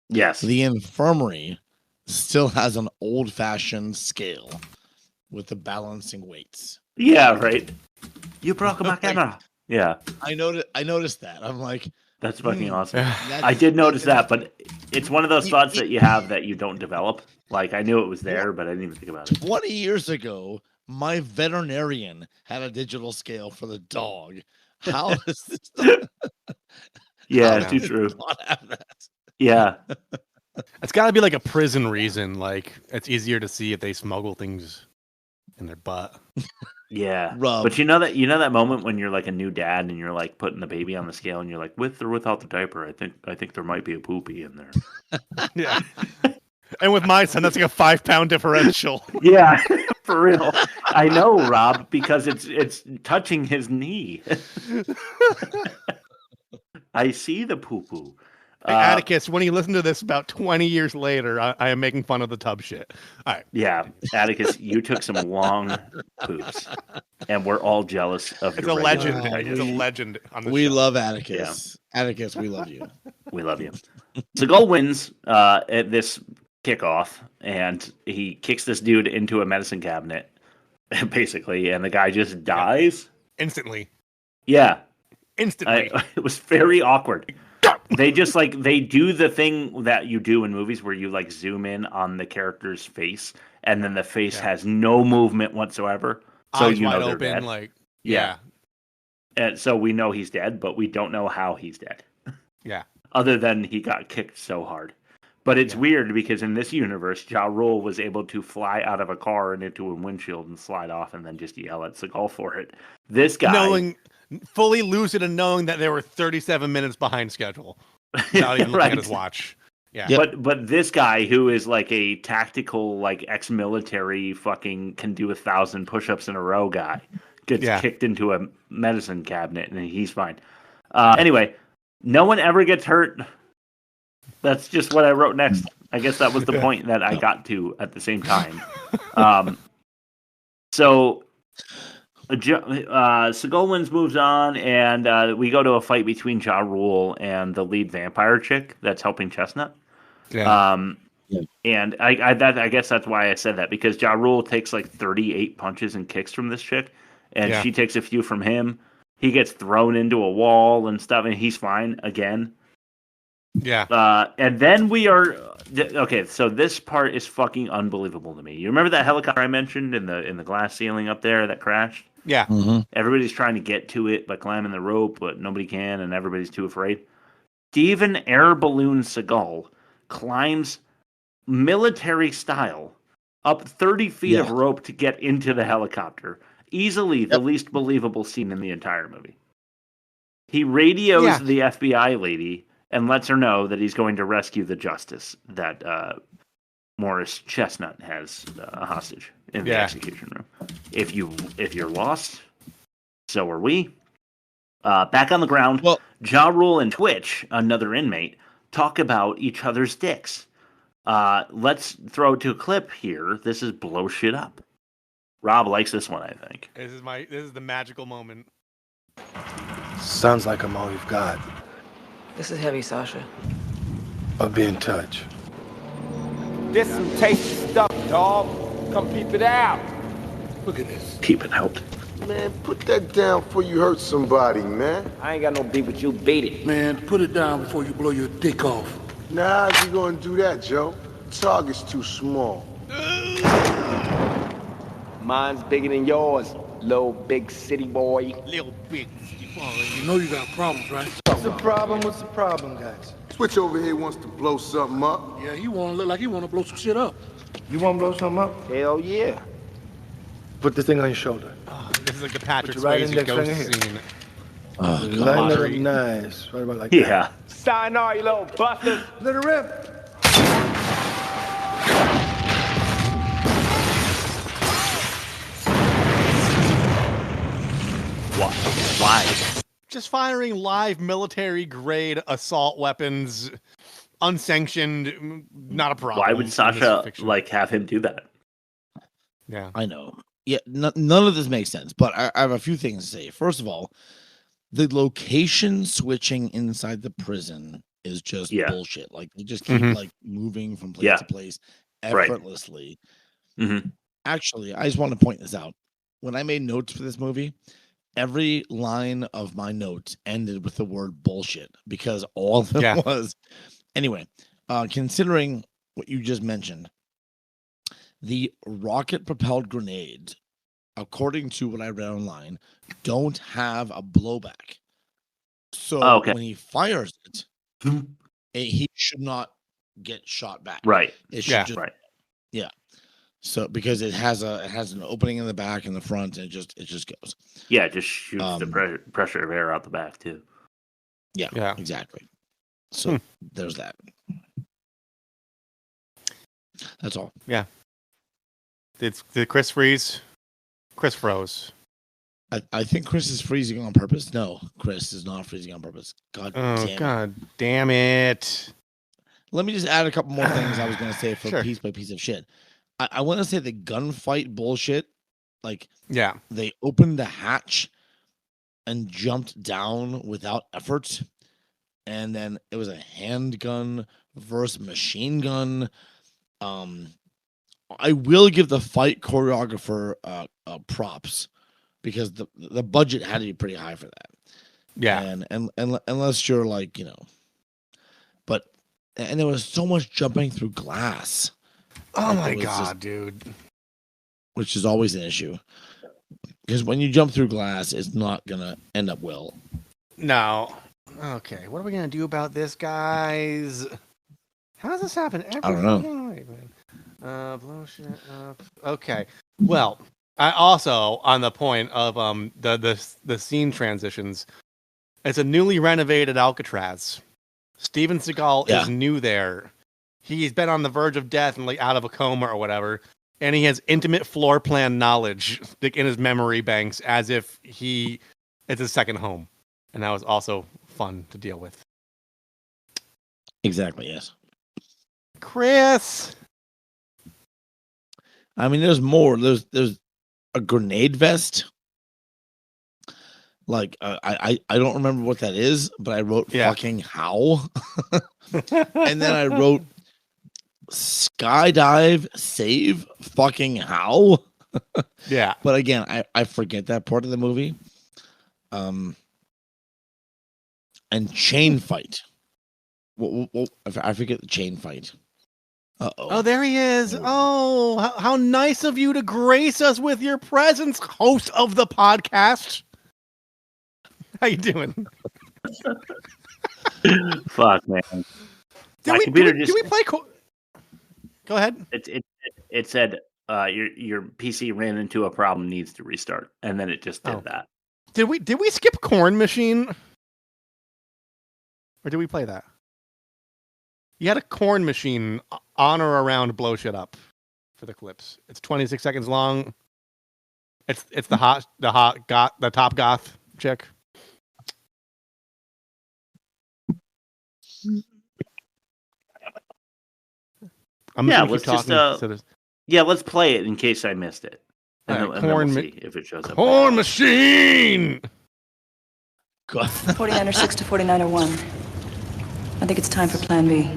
Speaker 3: Yes,
Speaker 4: the infirmary still has an old fashioned scale with the balancing weights.
Speaker 3: Yeah, right. You broke my camera. Yeah,
Speaker 4: I noticed that. I'm like,
Speaker 3: That's fucking awesome. I did notice that, but it's one of those thoughts that you have that you don't develop. Like, I knew it was there, but I didn't even think about it.
Speaker 4: 20 years ago, my veterinarian had a digital scale for the dog. How is this?
Speaker 3: Yeah, too true.
Speaker 4: Not have that?
Speaker 3: Yeah.
Speaker 1: It's got to be like a prison reason. Like, it's easier to see if they smuggle things in their butt.
Speaker 3: Yeah, but you know that moment when you're like a new dad and you're like putting the baby on the scale and you're like, with or without the diaper, I think there might be a poopy in there.
Speaker 1: Yeah, and with my son, that's like a 5-pound differential.
Speaker 3: Yeah, for real. I know, Rob, because it's touching his knee. I see the poo poo.
Speaker 1: Hey, Atticus, when you listen to this about 20 years later, I am making fun of the tub shit. All right.
Speaker 3: Yeah, Atticus, you took some long poops, and we're all jealous of
Speaker 1: It's
Speaker 3: your
Speaker 1: a legend.
Speaker 3: regular
Speaker 1: It's a legend on the
Speaker 4: We
Speaker 1: show.
Speaker 4: love Atticus. Yeah. Atticus, we love you.
Speaker 3: We love you. Segal wins at this kickoff, and he kicks this dude into a medicine cabinet, basically, and the guy just dies.
Speaker 1: Instantly.
Speaker 3: Yeah.
Speaker 1: Instantly.
Speaker 3: It was very awkward. They just they do the thing that you do in movies where you like zoom in on the character's face and then the face has no movement whatsoever. So
Speaker 1: Eyes
Speaker 3: you know
Speaker 1: wide
Speaker 3: they're
Speaker 1: open,
Speaker 3: dead.
Speaker 1: like
Speaker 3: Yeah. And so we know he's dead, but we don't know how he's dead.
Speaker 1: Yeah.
Speaker 3: Other than he got kicked so hard. But it's weird because in this universe, Ja Rule was able to fly out of a car and into a windshield and slide off and then just yell at Segal for it. This guy...
Speaker 1: fully lucid and knowing that they were 37 minutes behind schedule. Not even looking at his watch. Yeah.
Speaker 3: But this guy who is like a tactical, like ex-military fucking can do 1,000 push-ups in a row guy gets kicked into a medicine cabinet and he's fine. Anyway, no one ever gets hurt. That's just what I wrote next. I guess that was the point that I got to at the same time. So Segal wins, moves on, and we go to a fight between Ja Rule and the lead vampire chick that's helping Chestnut.
Speaker 1: Yeah.
Speaker 3: And I guess that's why I said that, because Ja Rule takes like 38 punches and kicks from this chick, and she takes a few from him. He gets thrown into a wall and stuff, and he's fine again.
Speaker 1: Yeah.
Speaker 3: And then we are okay. So this part is fucking unbelievable to me. You remember that helicopter I mentioned in the glass ceiling up there that crashed?
Speaker 1: Yeah.
Speaker 4: Mm-hmm.
Speaker 3: Everybody's trying to get to it by climbing the rope, but nobody can, and everybody's too afraid. Steven Air Balloon Segal climbs military style up 30 feet of rope to get into the helicopter. Easily the least believable scene in the entire movie. He radios the FBI lady and lets her know that he's going to rescue the justice that Morris Chestnut has a hostage in the execution room. If you're lost, so are we. Back on the ground, Ja Rule and Twitch, another inmate, talk about each other's dicks. Let's throw it to a clip here. This is Blow Shit Up. Rob likes this one, I think.
Speaker 1: This is the magical moment.
Speaker 14: Sounds like I'm all you've got.
Speaker 15: This is heavy, Sasha.
Speaker 14: I'll be in touch.
Speaker 13: This some tasty stuff, dog. Come peep it out.
Speaker 14: Look at this.
Speaker 3: Peep it out.
Speaker 2: Man, put that down before you hurt somebody, man.
Speaker 13: I ain't got no beef with you. Beat it.
Speaker 14: Man, put it down before you blow your dick off.
Speaker 2: Nah, how's you gonna do that, Joe? Target's too small.
Speaker 13: Mine's bigger than yours, little big city boy.
Speaker 14: Little big city boy. You know you got problems, right?
Speaker 2: What's the problem? What's the problem, guys? Switch over here wants to blow something up.
Speaker 14: Yeah, he wanna look like he wanna blow some shit up.
Speaker 2: You wanna blow something up?
Speaker 13: Hell yeah.
Speaker 14: Put this thing on your shoulder.
Speaker 1: This is like the Patrick
Speaker 14: Put your right
Speaker 1: Swayze
Speaker 14: index
Speaker 1: ghost
Speaker 14: finger here.
Speaker 1: scene.
Speaker 14: Oh, line it up nice. Right about like that.
Speaker 3: Yeah.
Speaker 13: Sayonara, you little busters.
Speaker 2: Let it rip.
Speaker 3: Why?
Speaker 1: Just firing live military grade assault weapons, unsanctioned, not a problem.
Speaker 3: Why would Sasha like have him do that?
Speaker 1: Yeah,
Speaker 4: I know. Yeah, none of this makes sense, but I have a few things to say. First of all, the location switching inside the prison is just bullshit. Like they just keep like moving from place to place effortlessly.
Speaker 3: Right. Mm-hmm.
Speaker 4: Actually, I just want to point this out. When I made notes for this movie, every line of my notes ended with the word bullshit because all of it was. Anyway, considering what you just mentioned, the rocket-propelled grenades, according to what I read online, don't have a blowback. So when he fires it, he should not get shot back.
Speaker 3: Right.
Speaker 4: It should just, yeah. So because it has an opening in the back and the front, and it just goes.
Speaker 3: Yeah, it just shoots the pressure of air out the back too.
Speaker 4: Yeah. Exactly. So there's that. That's all.
Speaker 1: Yeah. Did Chris freeze? Chris froze.
Speaker 4: I think Chris is freezing on purpose. No, Chris is not freezing on purpose. God
Speaker 1: damn it.
Speaker 4: Let me just add a couple more things I was going to say for piece by piece of shit. I want to say the gunfight bullshit. Like, they opened the hatch and jumped down without effort. And then it was a handgun versus machine gun. I will give the fight choreographer props because the budget had to be pretty high for that.
Speaker 1: Yeah.
Speaker 4: And unless you're like, but there was so much jumping through glass.
Speaker 1: Oh my God, dude.
Speaker 4: Which is always an issue. Because when you jump through glass, it's not going to end up well.
Speaker 1: No. Okay, what are we going to do about this, guys? How does this happen every
Speaker 4: I don't know.
Speaker 1: night, man? Blow shit up. Okay. Well, I also, on the point of the scene transitions, it's a newly renovated Alcatraz. Steven Seagal is new there. He's been on the verge of death and like out of a coma or whatever, and he has intimate floor plan knowledge like, in his memory banks as if it's his second home, and that was also fun to deal with.
Speaker 4: Exactly. Yes.
Speaker 1: Chris.
Speaker 4: I mean, there's more. There's a grenade vest. Like I don't remember what that is, but I wrote fucking how, and then I wrote skydive save fucking how.
Speaker 1: Yeah,
Speaker 4: but again, I forget that part of the movie. And chain fight. I forget the chain fight.
Speaker 1: Oh, there he is. Oh, how nice of you to grace us with your presence, host of the podcast. How you doing?
Speaker 3: Fuck, man.
Speaker 1: Did we play? Go ahead.
Speaker 3: It said your PC ran into a problem, needs to restart, and then it just did that.
Speaker 1: Did we skip Corn Machine, or did we play that? You had a Corn Machine on or around Blow Shit Up for the clips. It's 26 seconds long. It's the top goth chick.
Speaker 3: Let's play it in case I missed it. And then we'll see if it shows up.
Speaker 1: Corn Machine!
Speaker 15: 49er 6 to 49er 1. I think it's time for plan B.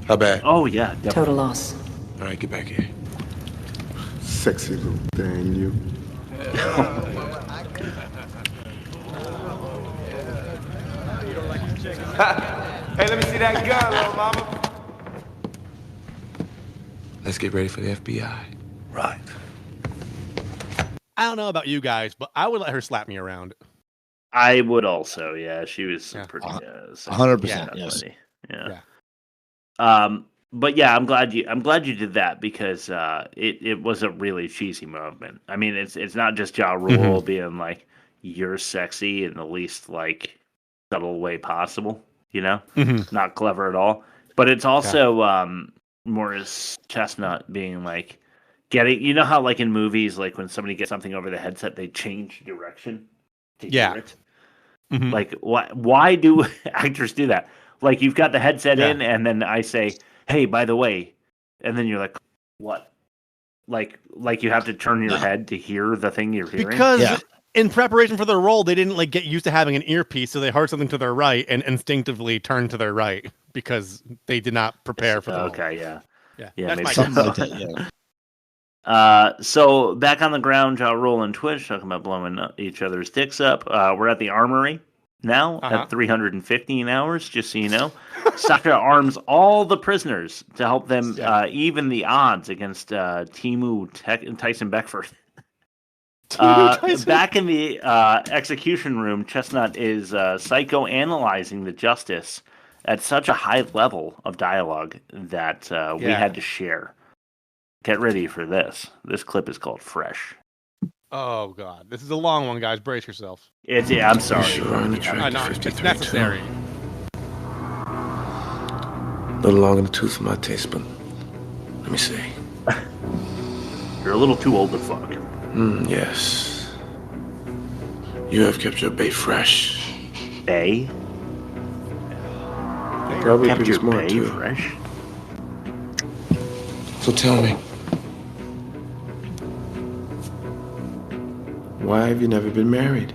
Speaker 11: How bad?
Speaker 3: Oh, yeah. Definitely.
Speaker 15: Total loss.
Speaker 11: All right, get back here. Sexy little thing, you.
Speaker 13: Hey, let me see that gun, little mama.
Speaker 11: Let's get ready for the FBI.
Speaker 8: Right.
Speaker 1: I don't know about you guys, but I would let her slap me around.
Speaker 3: I would also, yeah. She was pretty
Speaker 4: 100%. Yes.
Speaker 3: Yeah. But yeah, I'm glad you did that because it was a really cheesy moment. I mean, it's not just Ja Rule being like, "You're sexy" in the least like subtle way possible, not clever at all. But it's also Morris Chestnut being like getting, how like in movies, like when somebody gets something over the headset, they change direction to hear it. Like why do actors do that? Like you've got the headset in, and then I say, "Hey, by the way," and then you're like, "What?" Like you have to turn your head to hear the thing you're hearing.
Speaker 1: Because in preparation for their role, they didn't like get used to having an earpiece, so they heard something to their right and instinctively turned to their right because they did not prepare for the role.
Speaker 3: Okay, yeah.
Speaker 1: That's
Speaker 3: maybe
Speaker 1: my
Speaker 4: something like that. Yeah.
Speaker 3: So back on the ground, Ja Rule and Twitch talking about blowing each other's dicks up. We're at the armory now at 315 hours, just so you know. Saka arms all the prisoners to help them even the odds against Temu Tyson Beckford. Back in the execution room, Chestnut is psychoanalyzing the justice at such a high level of dialogue that we had to share. Get ready for this. This clip is called Fresh.
Speaker 1: Oh, God. This is a long one, guys. Brace yourself.
Speaker 3: I'm sorry.
Speaker 1: It's necessary.
Speaker 8: A little long in the tooth for my taste, but let me see.
Speaker 3: You're a little too old to fuck.
Speaker 8: Yes. You have kept your bait fresh.
Speaker 3: Bay?
Speaker 8: Probably
Speaker 3: kept
Speaker 8: pretty
Speaker 3: your
Speaker 8: smart,
Speaker 3: bay
Speaker 8: too.
Speaker 3: fresh?
Speaker 8: So tell me, why have you never been married?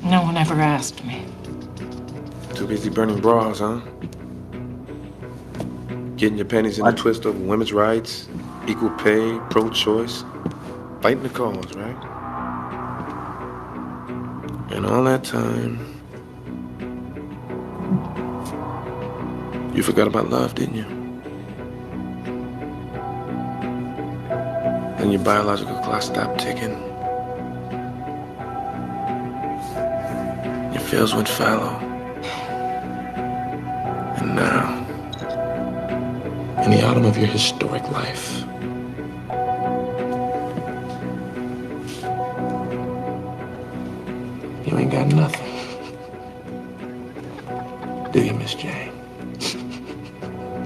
Speaker 15: No one ever asked me.
Speaker 8: Too busy burning bras, huh? Getting your panties in a twist over women's rights, equal pay, pro-choice, fighting the cause, right? And all that time, you forgot about love, didn't you? And your biological clock stopped ticking. Your feels went fallow. And now, in the autumn of your historic life, you ain't got nothing. Do you, Miss Jane?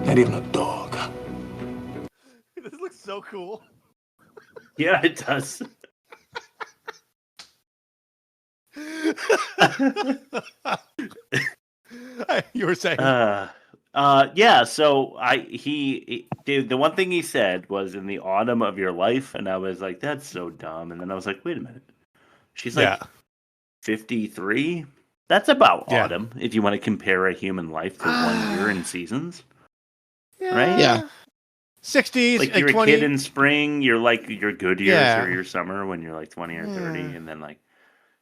Speaker 8: Not even a dog.
Speaker 1: This looks so cool.
Speaker 3: Yeah, it does.
Speaker 1: You were saying.
Speaker 3: Yeah. So the one thing he said was in the autumn of your life, and I was like, that's so dumb. And then I was like, wait a minute, she's like 53. That's about autumn if you want to compare a human life to 1 year in seasons, right?
Speaker 4: Yeah.
Speaker 1: 60s,
Speaker 3: like you're
Speaker 1: 20.
Speaker 3: a kid in spring, you're like your good years or your summer when you're like 20 or 30, and then like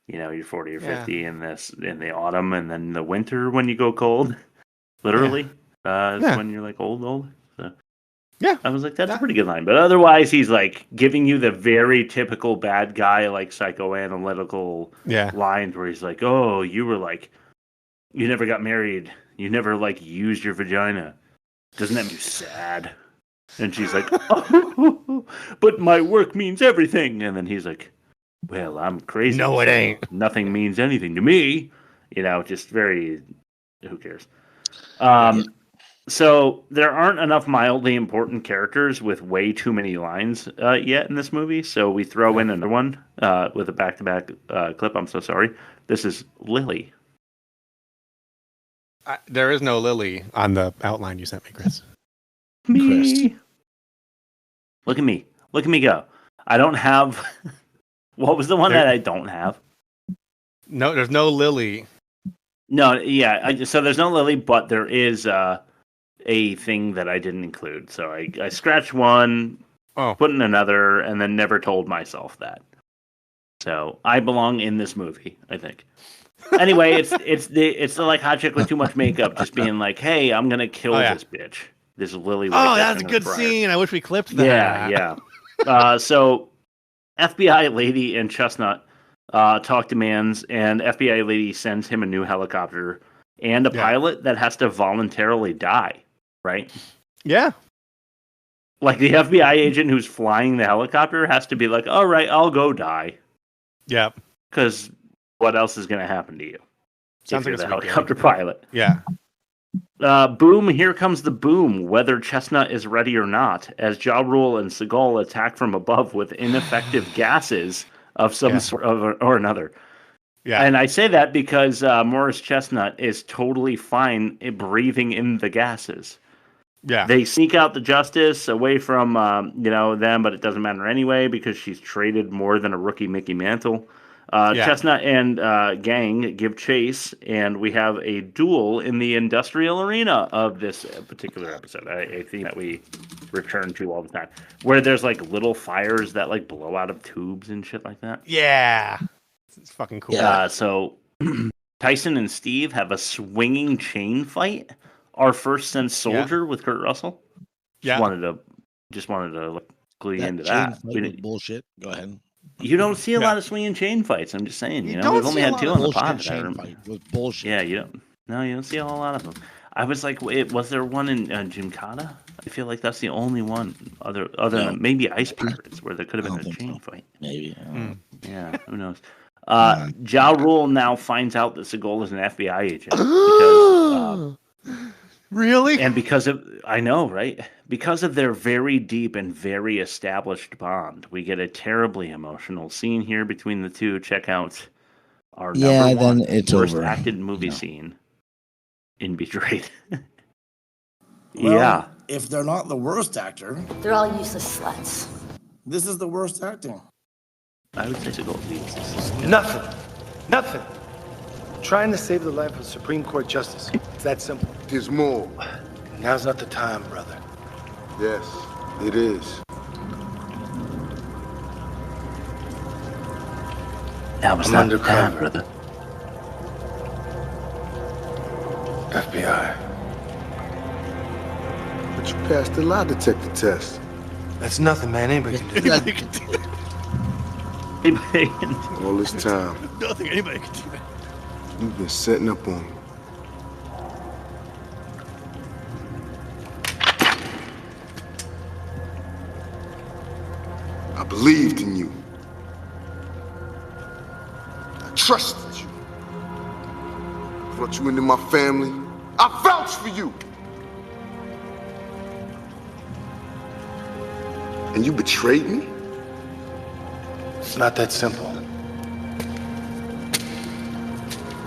Speaker 3: you're 40 or 50 in the autumn, and then the winter when you go cold, literally, is when you're like old. So I was like, that's a pretty good line. But otherwise, he's like giving you the very typical bad guy, like psychoanalytical lines where he's like, oh, you were like, you never got married, you never like used your vagina. Doesn't that make you sad? And she's like, oh, but my work means everything. And then he's like, well, I'm crazy.
Speaker 1: No, it ain't.
Speaker 3: Nothing means anything to me. Just very, who cares? So there aren't enough mildly important characters with way too many lines yet in this movie. So we throw in another one with a back-to-back clip. I'm so sorry. This is Lily.
Speaker 1: There is no Lily on the outline you sent me, Chris.
Speaker 3: Me. Look at me. Look at me go. I don't have... What was the one that I don't have?
Speaker 1: No, there's no Lily.
Speaker 3: No, yeah. So there's no Lily, but there is a thing that I didn't include. So I scratched one, put in another, and then never told myself that. So I belong in this movie, I think. Anyway, it's the like hot chick with too much makeup just being like, hey, I'm gonna kill this bitch. This Lily.
Speaker 1: Oh, that's a good scene. I wish we clipped that.
Speaker 3: Yeah. So FBI lady and Chestnut talk to Mans, and FBI lady sends him a new helicopter and a pilot that has to voluntarily die, right?
Speaker 1: Yeah.
Speaker 3: Like the FBI agent who's flying the helicopter has to be like, all right, I'll go die.
Speaker 1: Yeah.
Speaker 3: Because what else is going to happen to you?
Speaker 1: Sounds
Speaker 3: if you're
Speaker 1: like
Speaker 3: the helicopter pilot.
Speaker 1: Yeah.
Speaker 3: Boom, here comes the boom, whether Chestnut is ready or not, as Ja Rule and Segal attack from above with ineffective gases of some sort or another.
Speaker 1: Yeah.
Speaker 3: And I say that because Morris Chestnut is totally fine breathing in the gases.
Speaker 1: Yeah.
Speaker 3: They sneak out the justice away from them, but it doesn't matter anyway because she's traded more than a rookie Mickey Mantle. Chestnut and gang give chase, and we have a duel in the industrial arena of this particular episode. A theme that we return to all the time, where there's like little fires that like blow out of tubes and shit like that.
Speaker 1: Yeah, it's fucking cool.
Speaker 3: So Tyson and Steve have a swinging chain fight. Our first since Soldier with Kurt Russell. Just wanted to like, glee into that.
Speaker 4: Bullshit. Go ahead.
Speaker 3: You don't see a lot of swinging chain fights. I'm just saying. You know, we've only had 2 on the pod.
Speaker 4: With bullshit.
Speaker 3: Yeah, you don't see a whole lot of them. I was like, wait, was there one in Gymkhana? I feel like that's the only one other than maybe Ice Pirates where there could have been a chain fight.
Speaker 4: Maybe.
Speaker 3: Yeah, who knows? Ja Rule now finds out that Segal is an FBI agent because.
Speaker 1: Really?
Speaker 3: And because of, I know, right? Because of their very deep and very established bond, we get a terribly emotional scene here between the two. Check out our number one
Speaker 4: then it's
Speaker 3: worst
Speaker 4: over.
Speaker 3: acted movie scene in Betrayed.
Speaker 12: Well, if they're not the worst actor,
Speaker 6: They're all useless sluts.
Speaker 12: this is the worst acting.
Speaker 3: I would say Segal's useless.
Speaker 14: Nothing. Trying to save the life of Supreme Court Justice. It's that simple.
Speaker 2: There's more.
Speaker 14: Now's not the time, brother.
Speaker 2: Yes, it is.
Speaker 3: Now was
Speaker 14: I'm
Speaker 3: not the time,
Speaker 14: undercover.
Speaker 3: brother.
Speaker 14: FBI.
Speaker 2: But you passed the lie detector test.
Speaker 14: That's nothing, man. Anybody can do that.
Speaker 2: All this time,
Speaker 1: Nothing anybody can do that.
Speaker 2: you've been setting up on me. I believed in you. I trusted you. Brought you into my family. I vouched for you. And you betrayed me?
Speaker 14: It's not that simple.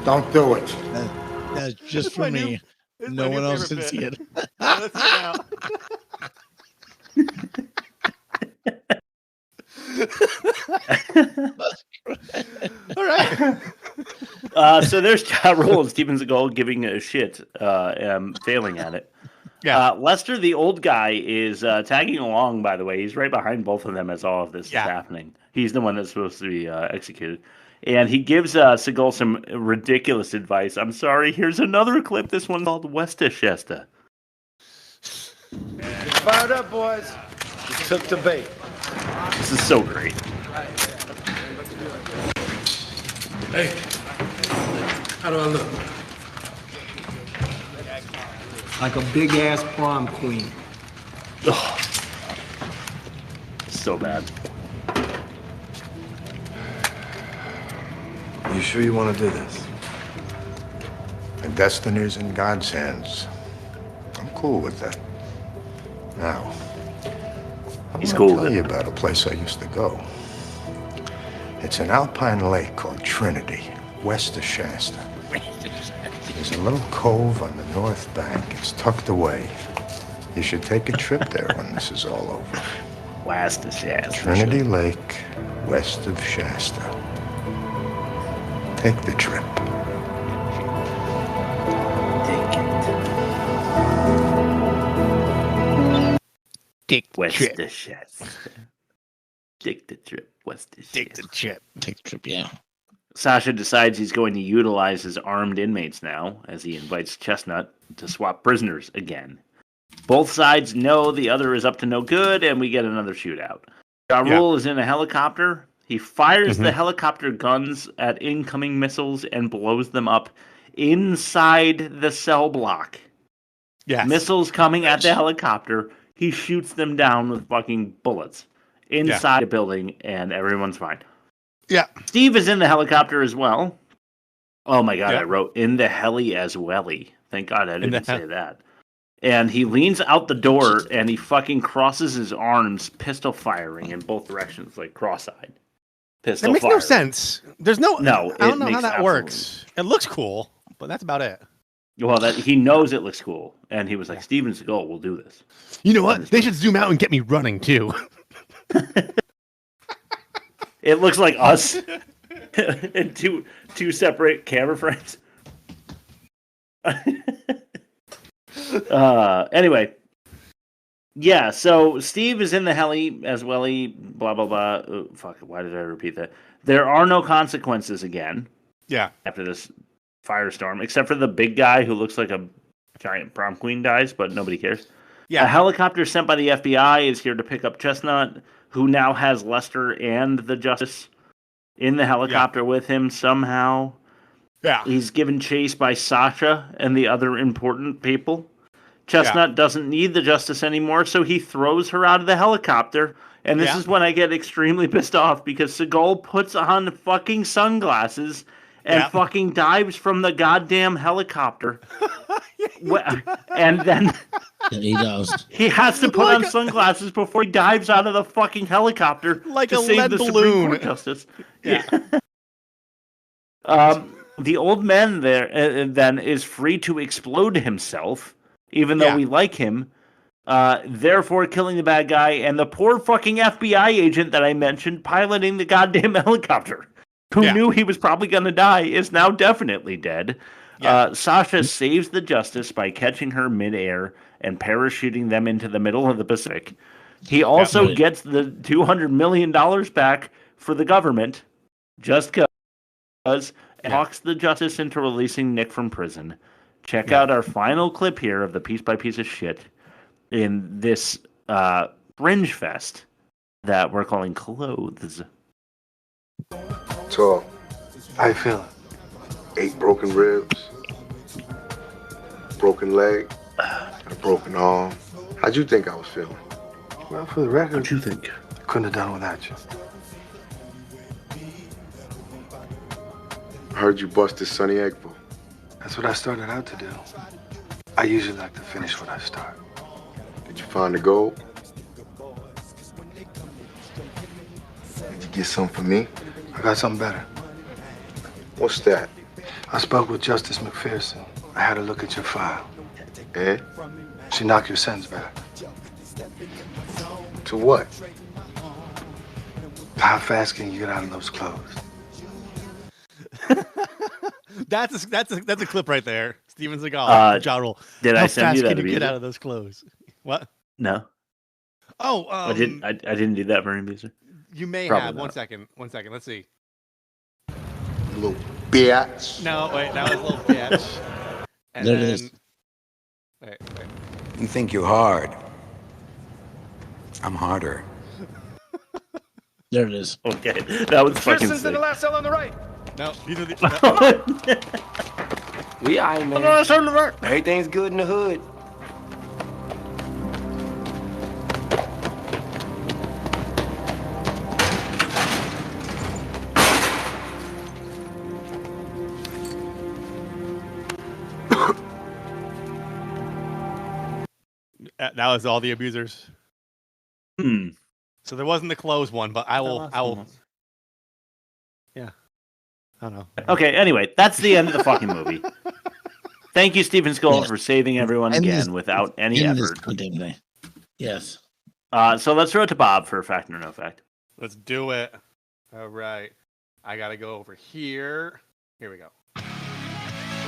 Speaker 14: Don't do it.
Speaker 4: That's just for me. No one else can see it.
Speaker 1: Let's see now. All right.
Speaker 3: So there's Ja Rule and Steven Seagal giving a shit, failing at it.
Speaker 1: Yeah.
Speaker 3: Lester, the old guy, is tagging along, by the way. He's right behind both of them as all of this is happening. He's the one that's supposed to be executed. And he gives Segal some ridiculous advice. I'm sorry, here's another clip. This one called Westchester.
Speaker 14: Get fired up, boys. You took the bait.
Speaker 3: This is so great.
Speaker 14: Hey, how do I look?
Speaker 16: Like a big-ass prom queen.
Speaker 3: Oh, so bad.
Speaker 17: You sure you want to do this? The destiny's in God's hands. I'm cool with that. Now,
Speaker 3: He's
Speaker 17: I'm
Speaker 3: cool
Speaker 17: gonna
Speaker 3: with
Speaker 17: tell
Speaker 3: it.
Speaker 17: you about a place I used to go. It's an alpine lake called Trinity, west of Shasta. There's a little cove on the north bank. It's tucked away. You should take a trip there when this is all over.
Speaker 3: West of Shasta.
Speaker 17: Trinity Lake, west of Shasta. Take the trip.
Speaker 1: Take
Speaker 3: West
Speaker 1: trip.
Speaker 3: of Shasta. Take the trip. West of Shasta.
Speaker 1: Take the trip.
Speaker 4: Take the trip, yeah.
Speaker 3: Sasha decides he's going to utilize his armed inmates now as he invites Chestnut to swap prisoners again. Both sides know the other is up to no good, and we get another shootout. Ja Rule is in a helicopter. He fires the helicopter guns at incoming missiles and blows them up inside the cell block.
Speaker 1: Yes.
Speaker 3: Missiles coming at the helicopter. He shoots them down with fucking bullets inside the building, and everyone's fine.
Speaker 1: Yeah.
Speaker 3: Steve is in the helicopter as well. Oh my God, I wrote in the heli as welly. Thank God I didn't say that. And he leans out the door and he fucking crosses his arms, pistol firing in both directions, like cross-eyed. Pistol
Speaker 1: That makes
Speaker 3: firing.
Speaker 1: no sense. There's no.
Speaker 3: No,
Speaker 1: I don't know
Speaker 3: it
Speaker 1: how
Speaker 3: makes
Speaker 1: that works. It looks cool, but that's about it.
Speaker 3: Well, that he knows it looks cool, and he was like, "Steven Seagal will do this."
Speaker 1: You know what? They should zoom out and get me running too.
Speaker 3: It looks like us. in two separate camera frames. Anyway. Yeah, so Steve is in the heli as welly, blah, blah, blah. Oh, fuck, why did I repeat that? There are no consequences again.
Speaker 1: Yeah.
Speaker 3: After this firestorm, except for the big guy who looks like a giant prom queen dies, but nobody cares.
Speaker 1: Yeah.
Speaker 3: A helicopter sent by the FBI is here to pick up Chestnut, who now has Lester and the Justice in the helicopter with him somehow.
Speaker 1: Yeah.
Speaker 3: He's given chase by Sasha and the other important people. Chestnut doesn't need the Justice anymore, so he throws her out of the helicopter. And this is when I get extremely pissed off, because Segal puts on fucking sunglasses and fucking dives from the goddamn helicopter. And then
Speaker 4: he does.
Speaker 3: He has to put on sunglasses before he dives out of the fucking helicopter
Speaker 1: like
Speaker 3: to
Speaker 1: a
Speaker 3: save
Speaker 1: lead
Speaker 3: the
Speaker 1: balloon.
Speaker 3: Supreme Court Justice. Yeah. The old man there then is free to explode himself, even though we like him, therefore killing the bad guy, and the poor fucking FBI agent that I mentioned piloting the goddamn helicopter, who knew he was probably going to die, is now definitely dead. Sasha saves the Justice by catching her midair and parachuting them into the middle of the Pacific. He also gets the $200 million back for the government, just because, and talks the Justice into releasing Nick from prison. Check out our final clip here of the piece-by-piece of shit in this fringe fest that we're calling Clothes.
Speaker 2: So,
Speaker 14: How you feeling?
Speaker 2: 8 broken ribs, broken leg, a broken arm. How'd you think I was feeling?
Speaker 14: Well, for the record,
Speaker 2: What'd you think?
Speaker 14: I couldn't have done it without you.
Speaker 2: I heard you busted Sonny Egbo.
Speaker 14: That's what I started out to do. I usually like to finish what I start.
Speaker 2: Did you find the gold? Did you get something for me?
Speaker 14: I got something better.
Speaker 2: What's that?
Speaker 14: I spoke with Justice McPherson. I had a look at your file.
Speaker 2: And?
Speaker 14: She knocked your sentence back.
Speaker 2: To what?
Speaker 14: How fast can you get out of those clothes?
Speaker 1: That's a clip right there. Steven Seagal, jaw roll.
Speaker 3: Did
Speaker 1: How
Speaker 3: I send
Speaker 1: fast
Speaker 3: you that?
Speaker 1: can you get
Speaker 3: music?
Speaker 1: out of those clothes? What?
Speaker 3: No.
Speaker 1: Oh,
Speaker 3: I didn't do that for any music.
Speaker 1: You may
Speaker 3: Probably
Speaker 1: have.
Speaker 3: not.
Speaker 1: One second. Let's see.
Speaker 2: Little bitch.
Speaker 1: No, wait. That was a little bitch. And
Speaker 4: There it
Speaker 1: then,
Speaker 4: is.
Speaker 1: Wait.
Speaker 18: You think you're hard. I'm harder.
Speaker 4: There it is.
Speaker 3: Okay, that was fucking
Speaker 13: Pearson's in the
Speaker 3: sick.
Speaker 13: last cell on the right.
Speaker 1: No, these are the.
Speaker 13: We aight, man.
Speaker 3: last cell on the right.
Speaker 13: Everything's good in the hood.
Speaker 1: That was all the abusers. So there wasn't the clothes one, but I will. Yeah. I don't know.
Speaker 3: Okay, anyway, that's the end of the fucking movie. Thank you, Steven Seagal, for saving everyone
Speaker 4: End
Speaker 3: again
Speaker 4: this-
Speaker 3: without any
Speaker 4: end this
Speaker 3: effort.
Speaker 4: goddamn thing. Yes.
Speaker 3: So let's throw it to Bob for fact or no fact.
Speaker 1: Let's do it. All right. I gotta go over here. Here we go.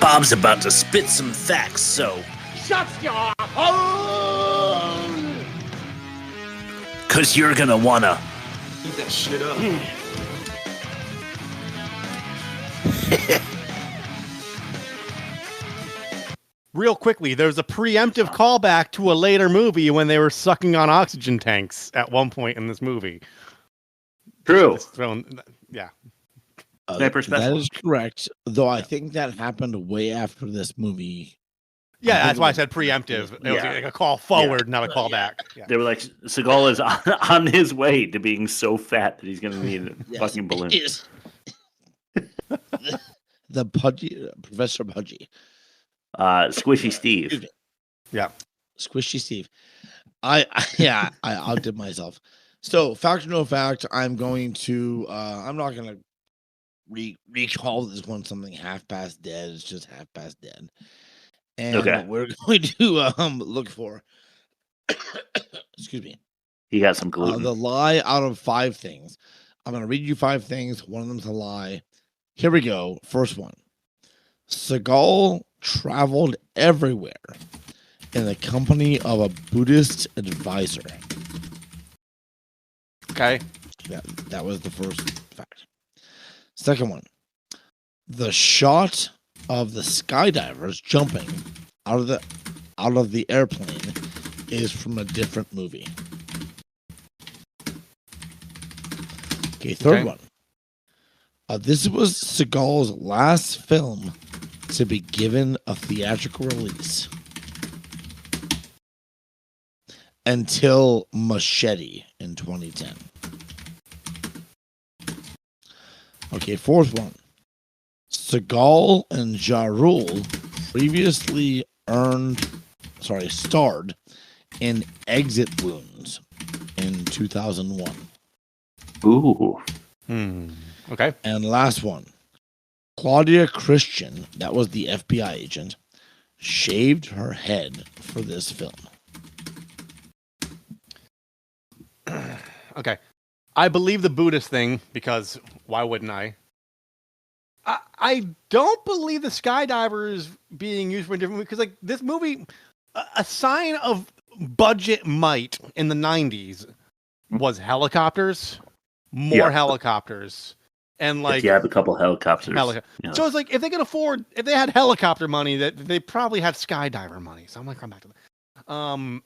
Speaker 5: Bob's about to spit some facts, so
Speaker 7: Shut your hole!
Speaker 5: cause you're gonna wanna.
Speaker 12: Eat that shit up.
Speaker 1: Real quickly, there's a preemptive callback to a later movie when they were sucking on oxygen tanks at one point in this movie.
Speaker 3: True.
Speaker 1: Yeah.
Speaker 3: Sniper
Speaker 4: That
Speaker 3: special.
Speaker 4: is correct. Though I think that happened way after this movie.
Speaker 1: Yeah, that's why I said preemptive. It was like a call forward, not a call back. Yeah.
Speaker 3: They were like, Seagal is on his way to being so fat that he's going to need a fucking balloon.
Speaker 4: Yes. the Pudgy, Professor Pudgy.
Speaker 3: Squishy Steve.
Speaker 1: Yeah.
Speaker 4: Squishy Steve. I outdid myself. So, fact or no fact, I'm going to, I'm not going to recall this one something half past dead. It's just half past dead. And
Speaker 3: Okay.
Speaker 4: we're going to look for, excuse me,
Speaker 3: He got some gluten.
Speaker 4: the lie out of 5 things. I'm going to read you 5 things. One of them's a lie. Here we go. First one. Segal traveled everywhere in the company of a Buddhist advisor.
Speaker 1: Okay.
Speaker 4: That was the first fact. Second one. The shot of the skydivers jumping out of the airplane is from a different movie. Okay, third one. This was Segal's last film to be given a theatrical release until Machete in 2010. Okay, fourth one. Segal and Ja Rule previously starred in Exit Wounds in 2001.
Speaker 3: Ooh.
Speaker 1: Okay.
Speaker 4: And last one. Claudia Christian, that was the FBI agent, shaved her head for this film.
Speaker 1: Okay. I believe the Buddhist thing because why wouldn't I? I don't believe the skydivers being used for a different movie because, like, this movie, a sign of budget might in the 90s was helicopters, more helicopters, and like
Speaker 3: if you have a couple helicopters.
Speaker 1: So it's like if they could afford, if they had helicopter money, that they probably had skydiver money. So I'm gonna come back to that. I'm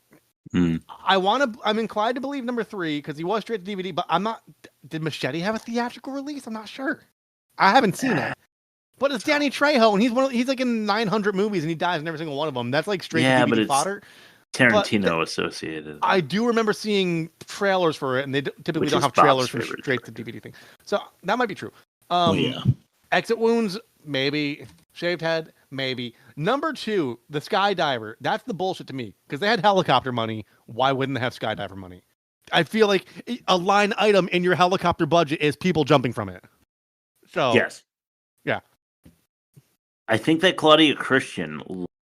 Speaker 1: inclined to believe number 3 because he was straight to DVD, but I'm not. Did Machete have a theatrical release? I'm not sure. I haven't seen it. But it's Danny Trejo, and he's like in 900 movies, and he dies in every single one of them. That's like straight to DVD fodder.
Speaker 3: Tarantino associated.
Speaker 1: I do remember seeing trailers for it, and they typically don't have trailers for straight to DVD thing. So that might be true. Exit Wounds, maybe. Shaved head, maybe. Number 2, the skydiver. That's the bullshit to me because they had helicopter money. Why wouldn't they have skydiver money? I feel like a line item in your helicopter budget is people jumping from it. So
Speaker 3: yes,
Speaker 1: yeah.
Speaker 3: I think that Claudia Christian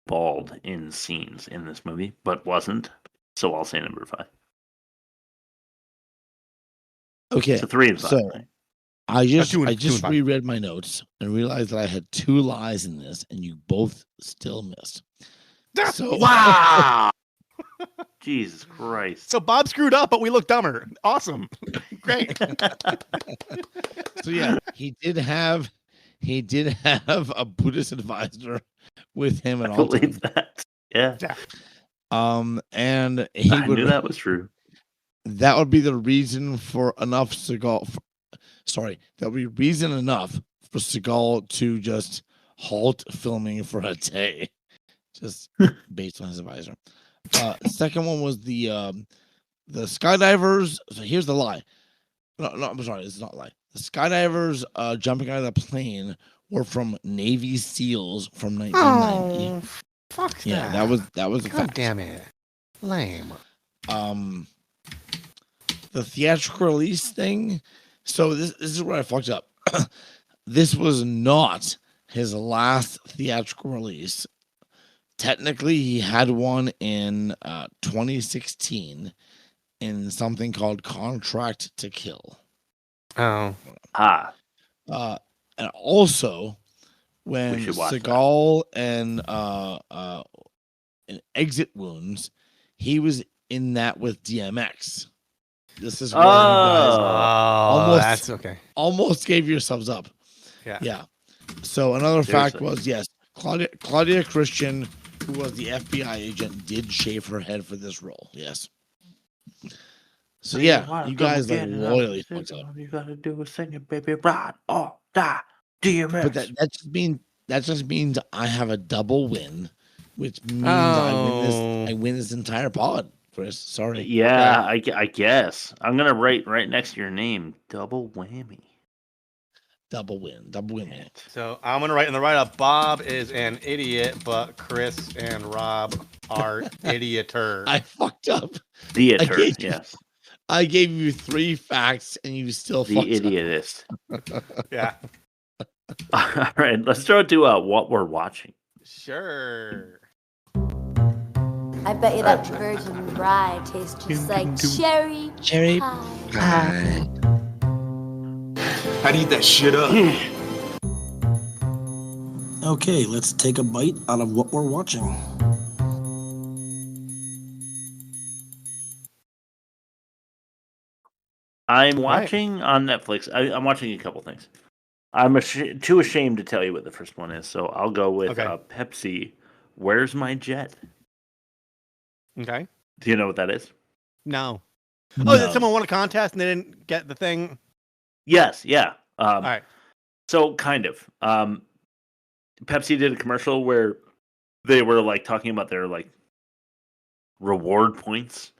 Speaker 3: bald in scenes in this movie, but wasn't. So I'll say number 5.
Speaker 4: Okay,
Speaker 3: so 3 and 5.
Speaker 4: So
Speaker 3: right?
Speaker 4: I just reread my notes and realized that I had 2 lies in this, and you both still missed. So,
Speaker 3: wow! Jesus Christ!
Speaker 1: So Bob screwed up, but we look dumber. Awesome, great.
Speaker 4: So yeah, he did have a Buddhist advisor with him at all times.
Speaker 3: That. Yeah.
Speaker 4: And
Speaker 3: I knew that was true.
Speaker 4: That would be the reason for enough Segal. That would be reason enough for Segal to just halt filming for a day, just based on his advisor. Second one was the skydivers. So here's the lie. No, I'm sorry, it's not a lie. The skydivers jumping out of the plane were from Navy SEALs from 1990.
Speaker 1: Oh, fuck that.
Speaker 4: Yeah, that was a
Speaker 1: God
Speaker 4: fact.
Speaker 1: damn it. Lame.
Speaker 4: The theatrical release thing. So this is where I fucked up. This was not his last theatrical release. Technically, he had one in 2016 in something called Contract to Kill.
Speaker 1: Oh.
Speaker 4: And also, when Segal and Exit Wounds, he was in that with DMX. This is where you guys
Speaker 1: that's okay.
Speaker 4: Almost gave yourselves up. Yeah. So another fact was, yes, Claudia Christian, who was the FBI agent, did shave her head for this role. Yes. So yeah, you guys like royally fucked up.
Speaker 3: You gotta do is sing it, baby. Ride or die. DMX.
Speaker 4: But that just means I have a double win, which means I win this entire pod. Chris, sorry.
Speaker 3: Yeah, I guess I'm gonna write right next to your name. Double whammy.
Speaker 4: Double win.
Speaker 1: So I'm gonna write in the write-up. Bob is an idiot, but Chris and Rob are idioter.
Speaker 4: I fucked up.
Speaker 3: Theater, yes.
Speaker 4: I gave you 3 facts, and you still fucked
Speaker 3: the idiotist.
Speaker 1: Yeah.
Speaker 3: All right, let's throw it to what we're watching.
Speaker 1: Sure.
Speaker 6: I bet you that virgin bride tastes just like cherry
Speaker 4: pie.
Speaker 8: I'd eat that shit up.
Speaker 12: Okay, let's take a bite out of what we're watching.
Speaker 3: I'm watching on Netflix. I'm watching a couple things. I'm too ashamed to tell you what the first one is, so I'll go with Pepsi. Where's My Jet?
Speaker 1: Okay.
Speaker 3: Do you know what that is?
Speaker 1: No.
Speaker 3: No.
Speaker 1: Oh, did someone won a contest and they didn't get the thing?
Speaker 3: Yes, yeah.
Speaker 1: All right.
Speaker 3: So, kind of. Pepsi did a commercial where they were like talking about their like reward points.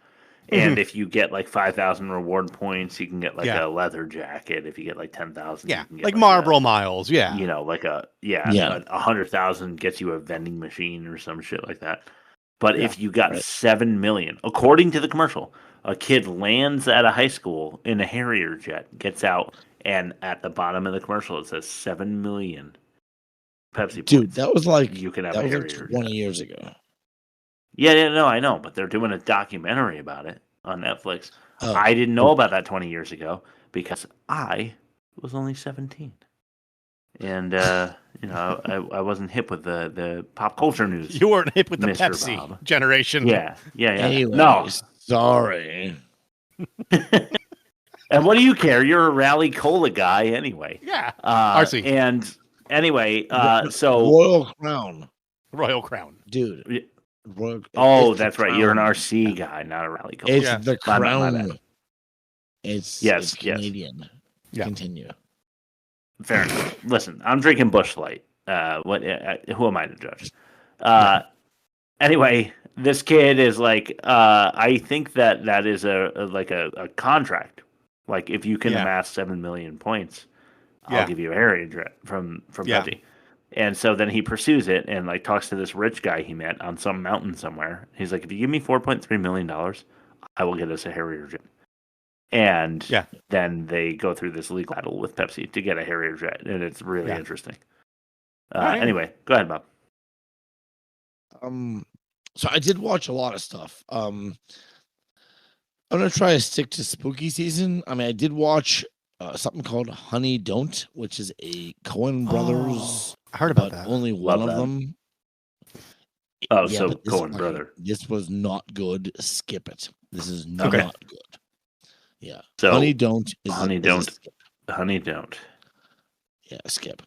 Speaker 3: And if you get like 5,000 reward points, you can get like a leather jacket. If you get like 10,000,
Speaker 1: yeah,
Speaker 3: you can get
Speaker 1: like Marlboro Miles. Yeah,
Speaker 3: you know, like 100,000 gets you a vending machine or some shit like that. But if you got 7 million, according to the commercial, a kid lands at a high school in a Harrier jet, gets out, and at the bottom of the commercial it says 7 million Pepsi
Speaker 4: Dude,
Speaker 3: points.
Speaker 4: that was like
Speaker 3: you can have
Speaker 4: that
Speaker 3: a
Speaker 4: was
Speaker 3: Harrier
Speaker 4: like 20
Speaker 3: jet.
Speaker 4: years ago.
Speaker 3: Yeah, no, I know, but they're doing a documentary about it on Netflix.
Speaker 4: Oh.
Speaker 3: I didn't know about that 20 years ago because I was only 17. And, you know, I wasn't hip with the pop culture news.
Speaker 1: You weren't hip with the
Speaker 3: Mr.
Speaker 1: Pepsi
Speaker 3: Bob.
Speaker 1: generation.
Speaker 3: Yeah.
Speaker 4: Anyways,
Speaker 3: No.
Speaker 4: Sorry.
Speaker 3: And what do you care? You're a Rally Cola guy anyway.
Speaker 1: Yeah. RC.
Speaker 3: And anyway, so...
Speaker 1: Royal Crown.
Speaker 4: Dude.
Speaker 3: That's right. You're an RC guy, not a Rally Cola.
Speaker 4: It's the
Speaker 3: My
Speaker 4: Crown.
Speaker 3: bad.
Speaker 4: It's Canadian.
Speaker 3: Yeah.
Speaker 4: Continue.
Speaker 3: Fair enough. Listen, I'm drinking Busch Light. Who am I to judge? Anyway, this kid is like, I think that is a contract. Like, if you can amass 7 million points, I'll give you a Harrier jet from Pepsi. And so then he pursues it and like talks to this rich guy he met on some mountain somewhere. He's like, if you give me $4.3 million, I will get us a Harrier jet. And then they go through this legal battle with Pepsi to get a Harrier jet, and it's really interesting. Anyway, go ahead, Bob.
Speaker 4: So I did watch a lot of stuff. I'm gonna try to stick to spooky season. I mean, I did watch something called Honey Don't, which is a Coen Brothers.
Speaker 1: I heard about that.
Speaker 4: Only one of them.
Speaker 3: Oh, so Coen brother.
Speaker 4: This was not good. Skip it. This is not good. Yeah.
Speaker 3: So
Speaker 4: Honey Don't.
Speaker 3: Honey Don't.
Speaker 4: Yeah, skip.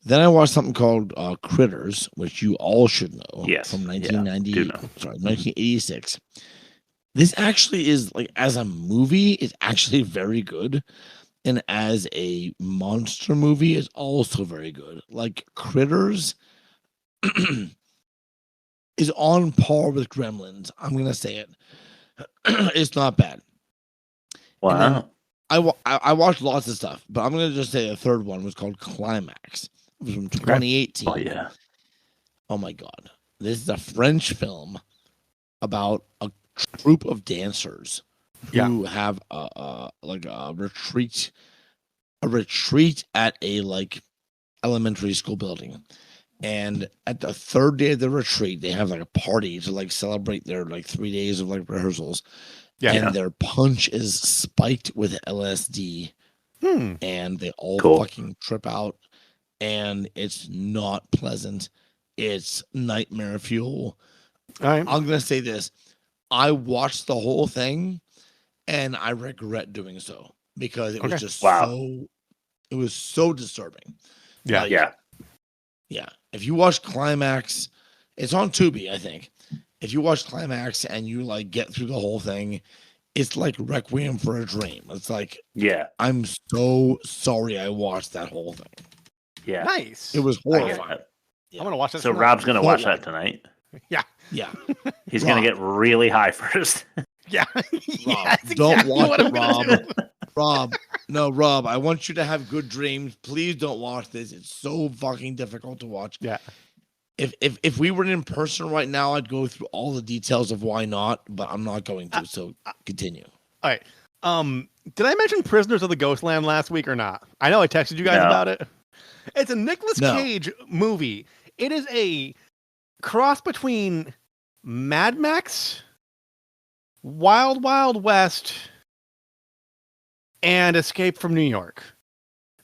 Speaker 4: Then I watched something called Critters, which you all should know.
Speaker 3: Yes.
Speaker 4: From 1986. This actually is like, as a movie, it's actually very good. And as a monster movie, it's also very good. Like Critters is on par with Gremlins. I'm gonna say it. It's not bad.
Speaker 3: Wow.
Speaker 4: I watched lots of stuff, but I'm gonna just say the third one was called Climax. It was from 2018.
Speaker 3: Oh yeah.
Speaker 4: Oh my god. This is a French film about a troupe of dancers who have a retreat at a like elementary school building. And at the third day of the retreat, they have like a party to like celebrate their like 3 days of like rehearsals. And their punch is spiked with LSD. And they all fucking trip out. And it's not pleasant. It's nightmare fuel. I'm gonna say this. I watched the whole thing and I regret doing so because it was just it was so disturbing. Yeah. If you watch Climax, it's on Tubi, I think. If you watch Climax and you like get through the whole thing, it's like Requiem for a Dream. It's like, I'm so sorry I watched that whole thing.
Speaker 3: Yeah.
Speaker 1: Nice.
Speaker 4: It was horrifying.
Speaker 1: I'm gonna watch that.
Speaker 3: So Rob's gonna watch that tonight.
Speaker 1: Yeah.
Speaker 3: He's gonna get really high first.
Speaker 4: Don't watch it, Rob. Rob, I want you to have good dreams. Please don't watch this. It's so fucking difficult to watch.
Speaker 1: Yeah.
Speaker 4: If we were in person right now, I'd go through all the details of why not, but I'm not going to. So continue.
Speaker 1: All right. Did I mention Prisoners of the Ghostland last week or not? I know I texted you guys about it. It's a Nicolas Cage movie. It is a cross between Mad Max, Wild Wild West, and Escape from New York.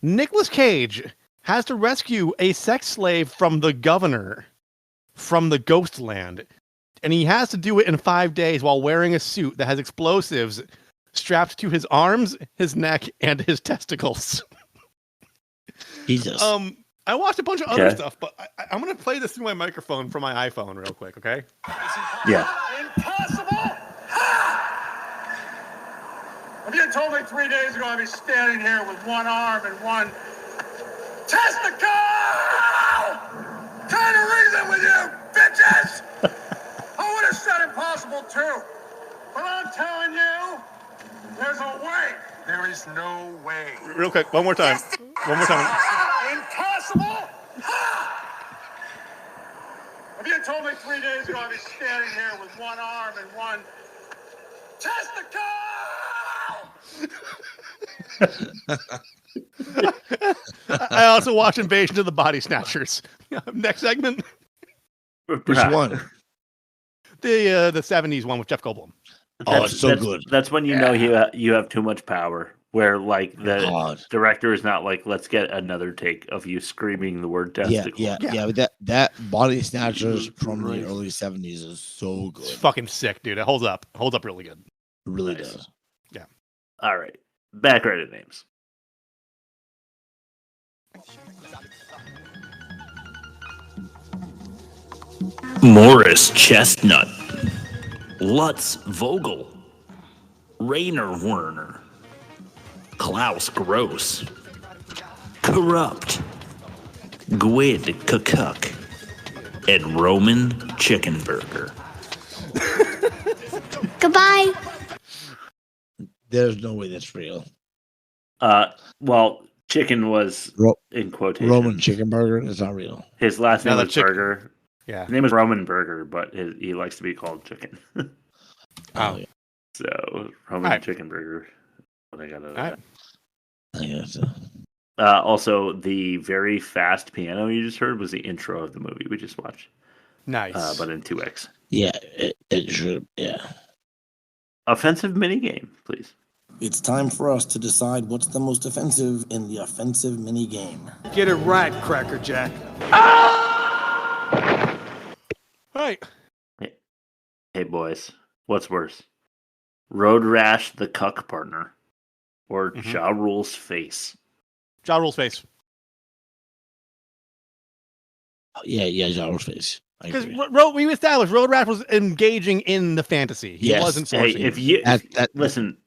Speaker 1: Nicolas Cage has to rescue a sex slave from the governor from the ghost land. And he has to do it in 5 days while wearing a suit that has explosives strapped to his arms, his neck, and his testicles.
Speaker 4: Jesus.
Speaker 1: I watched a bunch of other stuff, but I'm going to play this through my microphone from my iPhone real quick, okay?
Speaker 3: Yeah.
Speaker 7: Impossible! If you had told me 3 days ago I'd be standing here with one arm and one testicle! Trying to reason with you, bitches! I would have said impossible too. But I'm telling you, there's a way. There is no way.
Speaker 1: Real quick, one more time. One more time.
Speaker 7: Impossible! If you had told me 3 days ago I'd be standing here with one arm and one testicle!
Speaker 1: I also watch Invasion of the Body Snatchers. Next segment.
Speaker 4: Which one?
Speaker 1: The 70s one with Jeff Goldblum.
Speaker 4: It's so good.
Speaker 3: That's when you know you have too much power. Where like the director is not like, let's get another take of you screaming the word testicle.
Speaker 4: Yeah. But that Body Snatchers from the early 70s is so good.
Speaker 1: It's fucking sick, dude. It holds up. It holds up really good.
Speaker 4: It really does.
Speaker 1: Yeah.
Speaker 3: All right. Back credit names.
Speaker 5: Morris Chestnut, Lutz Vogel, Rainer Werner, Klaus Gross, Corrupt, Gwyd Kakuk, and Roman Chickenburger.
Speaker 6: Goodbye.
Speaker 4: There's no way that's real.
Speaker 3: Well, chicken was in quotation.
Speaker 4: Roman Chickenburger is not real.
Speaker 3: His last name was Burger.
Speaker 1: Yeah.
Speaker 3: His name is Roman Burger, but he likes to be called Chicken.
Speaker 4: Oh, yeah.
Speaker 3: So, Roman Chickenburger. I got it.
Speaker 4: I guess.
Speaker 3: Also, the very fast piano you just heard was the intro of the movie we just watched.
Speaker 1: Nice.
Speaker 3: But in 2x.
Speaker 4: Yeah, it should. Yeah.
Speaker 3: Offensive minigame, please.
Speaker 12: It's time for us to decide what's the most offensive in the offensive minigame.
Speaker 14: Get it right, Cracker Jack.
Speaker 1: Right.
Speaker 3: Hey, boys. What's worse? Road Rash the Cuck Partner or Ja Rule's Face?
Speaker 1: Ja Rule's Face.
Speaker 4: Yeah, Ja Rule's Face.
Speaker 1: Because we established Road Rash was engaging in the fantasy. He wasn't sourcing.
Speaker 3: Hey, listen,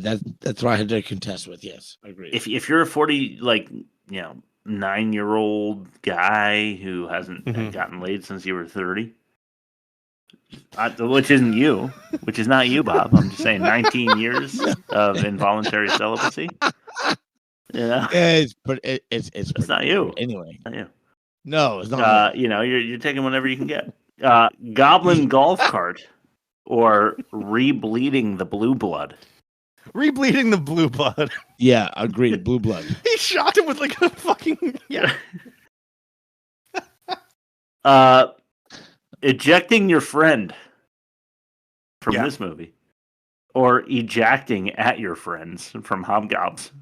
Speaker 4: that's what I had to contest with. Yes, I agree.
Speaker 3: If you're a 9-year-old guy who hasn't gotten laid since you were 30, which isn't you, which is not you, Bob. I'm just saying, 19 years of involuntary celibacy. Yeah,
Speaker 4: it's
Speaker 3: not you.
Speaker 4: Anyway,
Speaker 3: not you.
Speaker 4: No, it's not.
Speaker 3: You're taking whatever you can get. Goblin golf cart or rebleeding the blue blood.
Speaker 1: Rebleeding the blue blood.
Speaker 4: Yeah, agreed. Blue blood.
Speaker 1: He shot him with like a fucking
Speaker 3: ejecting your friend from this movie, or ejacting at your friends from Hobgobs.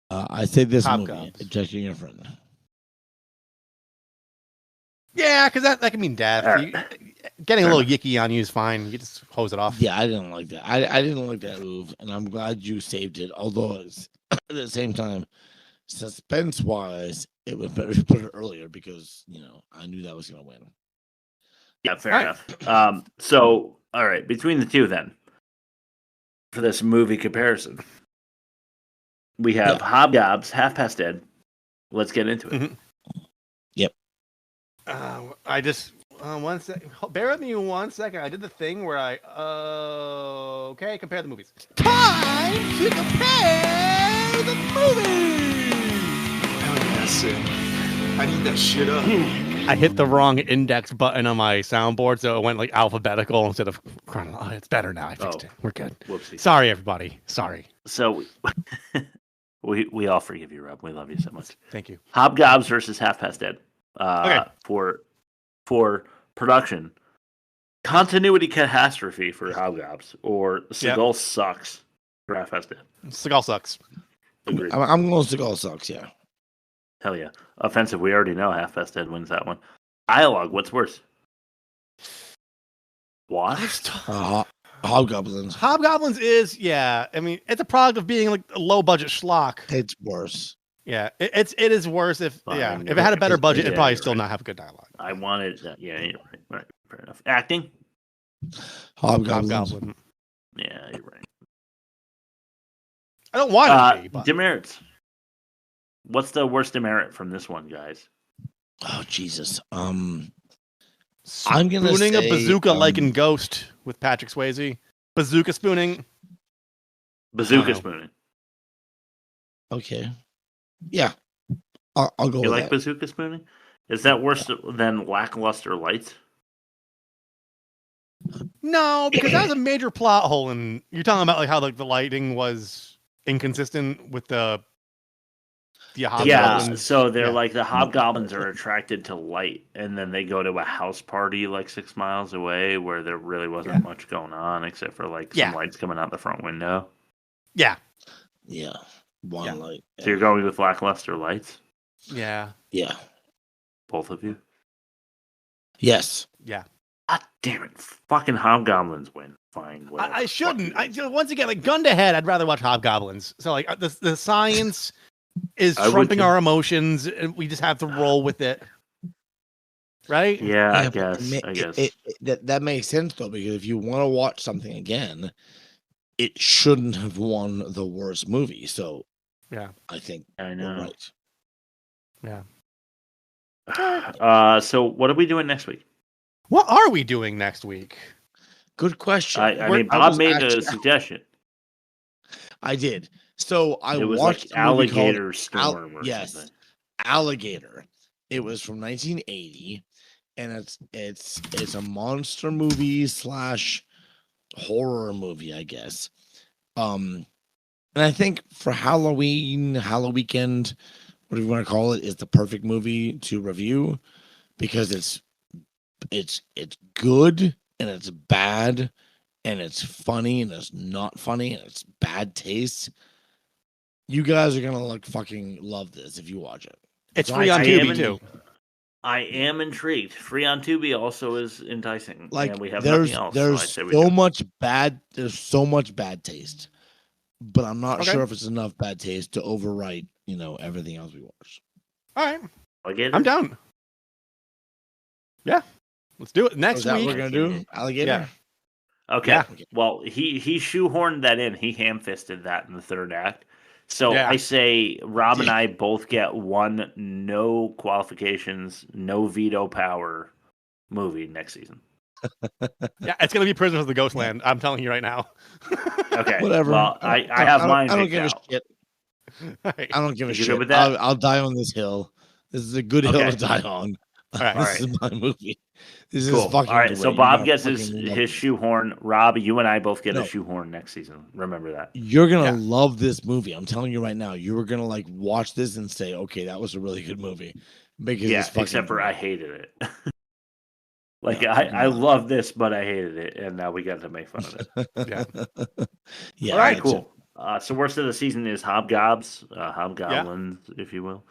Speaker 4: I say this movie, ejecting your friend.
Speaker 1: Yeah, because that can mean death. Getting a little yicky on you is fine. You just hose it off.
Speaker 4: Yeah, I didn't like that. I didn't like that move, and I'm glad you saved it. Although it's, at the same time, suspense-wise, it was better to put it earlier because I knew that was going to win.
Speaker 3: Yeah, fair enough. So, all right, between the two then, for this movie comparison, we have Hobgobs, Half Past Dead. Let's get into it.
Speaker 4: Yep.
Speaker 1: I just one sec. Bear with me 1 second. I did the thing where okay, compare the movies. Time to compare the movies.
Speaker 14: Hell yeah, Sid. I need that shit up.
Speaker 1: I hit the wrong index button on my soundboard, so it went like alphabetical instead of chronological. It's better now. I fixed it. We're good.
Speaker 3: Whoopsie.
Speaker 1: Sorry, everybody. Sorry.
Speaker 3: So we all forgive you, Rob. We love you so much.
Speaker 1: Thank you.
Speaker 3: Hobgobs versus Half Past Dead.
Speaker 1: Okay.
Speaker 3: For production, continuity catastrophe for Hobgobs, or Segal sucks for Half Past Dead.
Speaker 1: Segal sucks.
Speaker 3: Agreed.
Speaker 4: I'm going Segal sucks. Yeah.
Speaker 3: Hell yeah. Offensive, we already know Half-Past Dead wins that one. Dialogue, what's worse? What?
Speaker 4: Hobgoblins.
Speaker 1: Hobgoblins is, yeah. I mean, it's a product of being like a low budget schlock.
Speaker 4: It's worse.
Speaker 1: Yeah, it is worse if if it had a better budget, it'd probably still not have good dialogue.
Speaker 3: I wanted, you're right. Fair enough. Acting?
Speaker 4: Hobgoblin.
Speaker 3: Yeah, you're right.
Speaker 1: I don't want it to be. But...
Speaker 3: Demerits. What's the worst demerit from this one, guys?
Speaker 4: Oh Jesus. I'm gonna
Speaker 1: spooning
Speaker 4: say,
Speaker 1: a bazooka like in Ghost with Patrick Swayze. Bazooka spooning.
Speaker 3: Bazooka spooning.
Speaker 4: Okay. Yeah. I'll go with
Speaker 3: You like
Speaker 4: that.
Speaker 3: bazooka spooning? Is that worse than lackluster lights?
Speaker 1: No, because that was a major plot hole, and you're talking about like how the lighting was inconsistent with the hobgoblins.
Speaker 3: Yeah, so they're like the hobgoblins are attracted to light, and then they go to a house party like 6 miles away where there really wasn't much going on except for like some lights coming out the front window.
Speaker 1: Yeah.
Speaker 4: Yeah. One light.
Speaker 3: So you're going with lackluster lights?
Speaker 1: Yeah.
Speaker 4: Yeah.
Speaker 3: Both of you?
Speaker 4: Yes.
Speaker 1: Yeah.
Speaker 3: God damn it. Fucking hobgoblins win. Fine.
Speaker 1: I shouldn't. Once again, like gun to head, I'd rather watch hobgoblins. So like the science is trumping our emotions, and we just have to roll with it. Right?
Speaker 3: Yeah, I guess.
Speaker 4: That makes sense though, because if you want to watch something again, it shouldn't have won the worst movie. So
Speaker 1: yeah,
Speaker 4: I think
Speaker 3: I know.
Speaker 4: We're right.
Speaker 1: Yeah.
Speaker 3: So what are we doing next week?
Speaker 1: What are we doing next week?
Speaker 4: Good question.
Speaker 3: I mean, Bob made a suggestion.
Speaker 4: I did. So
Speaker 3: it was
Speaker 4: watched
Speaker 3: like Alligator Storm or
Speaker 4: yes,
Speaker 3: something.
Speaker 4: Alligator. It was from 1980, and it's a monster movie / horror movie, I guess. And I think for Halloween weekend, whatever you want to call it, is the perfect movie to review because it's good and it's bad and it's funny and it's not funny and it's bad taste. You guys are gonna fucking love this if you watch it.
Speaker 1: It's free on Tubi too.
Speaker 3: I am intrigued. Free on Tubi also is enticing.
Speaker 4: Like
Speaker 3: and we have
Speaker 4: there's
Speaker 3: nothing else.
Speaker 4: there's so much bad. There's so much bad taste, but I'm not sure if it's enough bad taste to overwrite everything else we watch.
Speaker 1: All right,
Speaker 3: Alligator?
Speaker 1: I'm down. Yeah, let's do it next week.
Speaker 4: We're gonna do Alligator.
Speaker 1: Yeah.
Speaker 3: Okay.
Speaker 1: Yeah.
Speaker 3: Well, he shoehorned that in. He ham-fisted that in the third act. So
Speaker 1: Yeah.
Speaker 3: I say Rob and I both get one no qualifications, no veto power movie next season.
Speaker 1: Yeah, it's gonna be Prisoners of the Ghostland. I'm telling you right now.
Speaker 3: Okay.
Speaker 4: Whatever.
Speaker 3: Well, I have mine.
Speaker 4: I don't give
Speaker 3: picked
Speaker 4: a
Speaker 3: out.
Speaker 4: shit. I don't give a
Speaker 3: You
Speaker 4: shit.
Speaker 3: good with that?
Speaker 4: I'll die on this hill. This is a good hill to die on.
Speaker 1: All right.
Speaker 4: This is my movie. This
Speaker 3: Cool.
Speaker 4: is fucking.
Speaker 3: All right.
Speaker 4: great.
Speaker 3: So
Speaker 4: You're
Speaker 3: Bob
Speaker 4: gonna
Speaker 3: gets
Speaker 4: fucking love
Speaker 3: his
Speaker 4: it.
Speaker 3: shoehorn. Rob, you and I both get
Speaker 4: No.
Speaker 3: a shoehorn next season. Remember that.
Speaker 4: You're gonna love this movie. I'm telling you right now. You were gonna watch this and say, "Okay, that was a really good movie." Because
Speaker 3: Yeah,
Speaker 4: it's fucking
Speaker 3: except for
Speaker 4: great.
Speaker 3: I hated it. I love this, but I hated it, and now we got to make fun of it.
Speaker 1: Yeah.
Speaker 4: Yeah.
Speaker 3: All right,
Speaker 4: that's
Speaker 3: cool. So worst of the season is hobgoblins, if you will.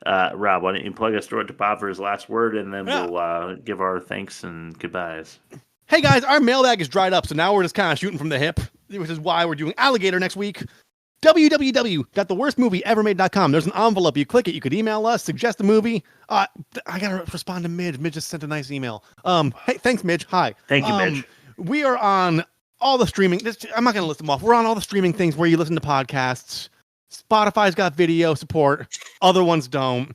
Speaker 3: Rob, why don't you plug us through it to Bob for his last word, and then we'll give our thanks and goodbyes.
Speaker 1: Hey guys, our mailbag is dried up, so now we're just kind of shooting from the hip, which is why we're doing Alligator next week. www.theworstmovieevermade.com. There's an envelope. You click it. You could email us, suggest a movie. I gotta respond to Midge. Midge just sent a nice email. Hey, thanks, Midge. Hi.
Speaker 3: Thank you, Midge.
Speaker 1: We are on all the streaming. I'm not gonna list them off. We're on all the streaming things where you listen to podcasts. Spotify's got video support. Other ones don't.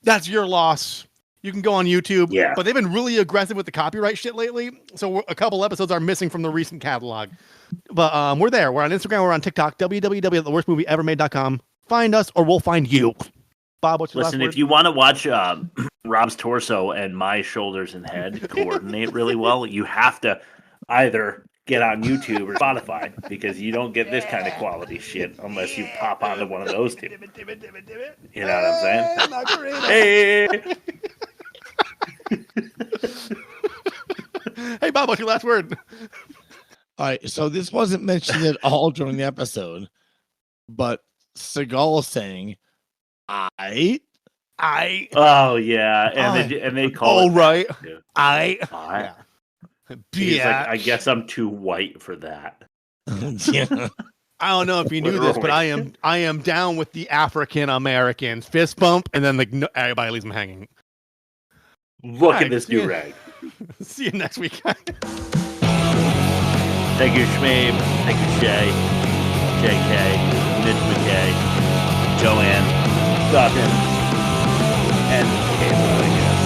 Speaker 1: That's your loss. You can go on YouTube.
Speaker 3: Yeah.
Speaker 1: But they've been really aggressive with the copyright shit lately. So a couple episodes are missing from the recent catalog. But we're there. We're on Instagram. We're on TikTok. www.theworstmovieevermade.com. Find us or we'll find you. Bob, what's your last
Speaker 3: Listen,
Speaker 1: word?
Speaker 3: if you want to watch Rob's torso and my shoulders and head coordinate really well, you have to either get on YouTube or Spotify because you don't get this kind of quality shit unless you pop onto one of those two. You know what I'm saying? Hey!
Speaker 1: Hey, Bob, what's your last word?
Speaker 4: All right. So this wasn't mentioned at all during the episode, but Segal saying,
Speaker 3: Oh yeah, and they call it.
Speaker 1: Right.
Speaker 3: Yeah.
Speaker 1: Yeah.
Speaker 3: He's like, I guess I'm too white for that.
Speaker 4: Yeah.
Speaker 1: I don't know if you knew this, but I am down with the African Americans. Fist bump, and then everybody leaves them hanging.
Speaker 3: Look at this new rag.
Speaker 1: See you next week, guys.
Speaker 3: Thank you, Shmeeb. Thank you, Shay, JK, Mitch McKay, Joanne, Dawkins, and Caleb, I guess.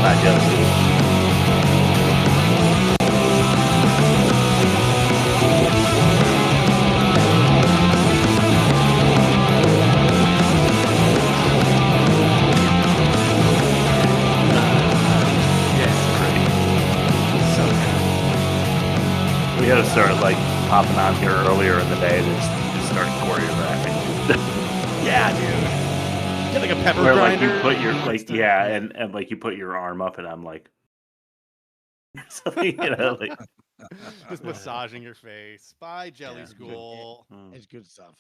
Speaker 3: Bye, Josie. We gotta start like popping on here earlier in the day to just start choreographing.
Speaker 1: Yeah, dude. Get like a pepper
Speaker 3: Where
Speaker 1: grinder.
Speaker 3: like you put your and like you put your arm up and I'm like something, like
Speaker 1: just massaging your face. Bye, Jelly School.
Speaker 4: It's good stuff.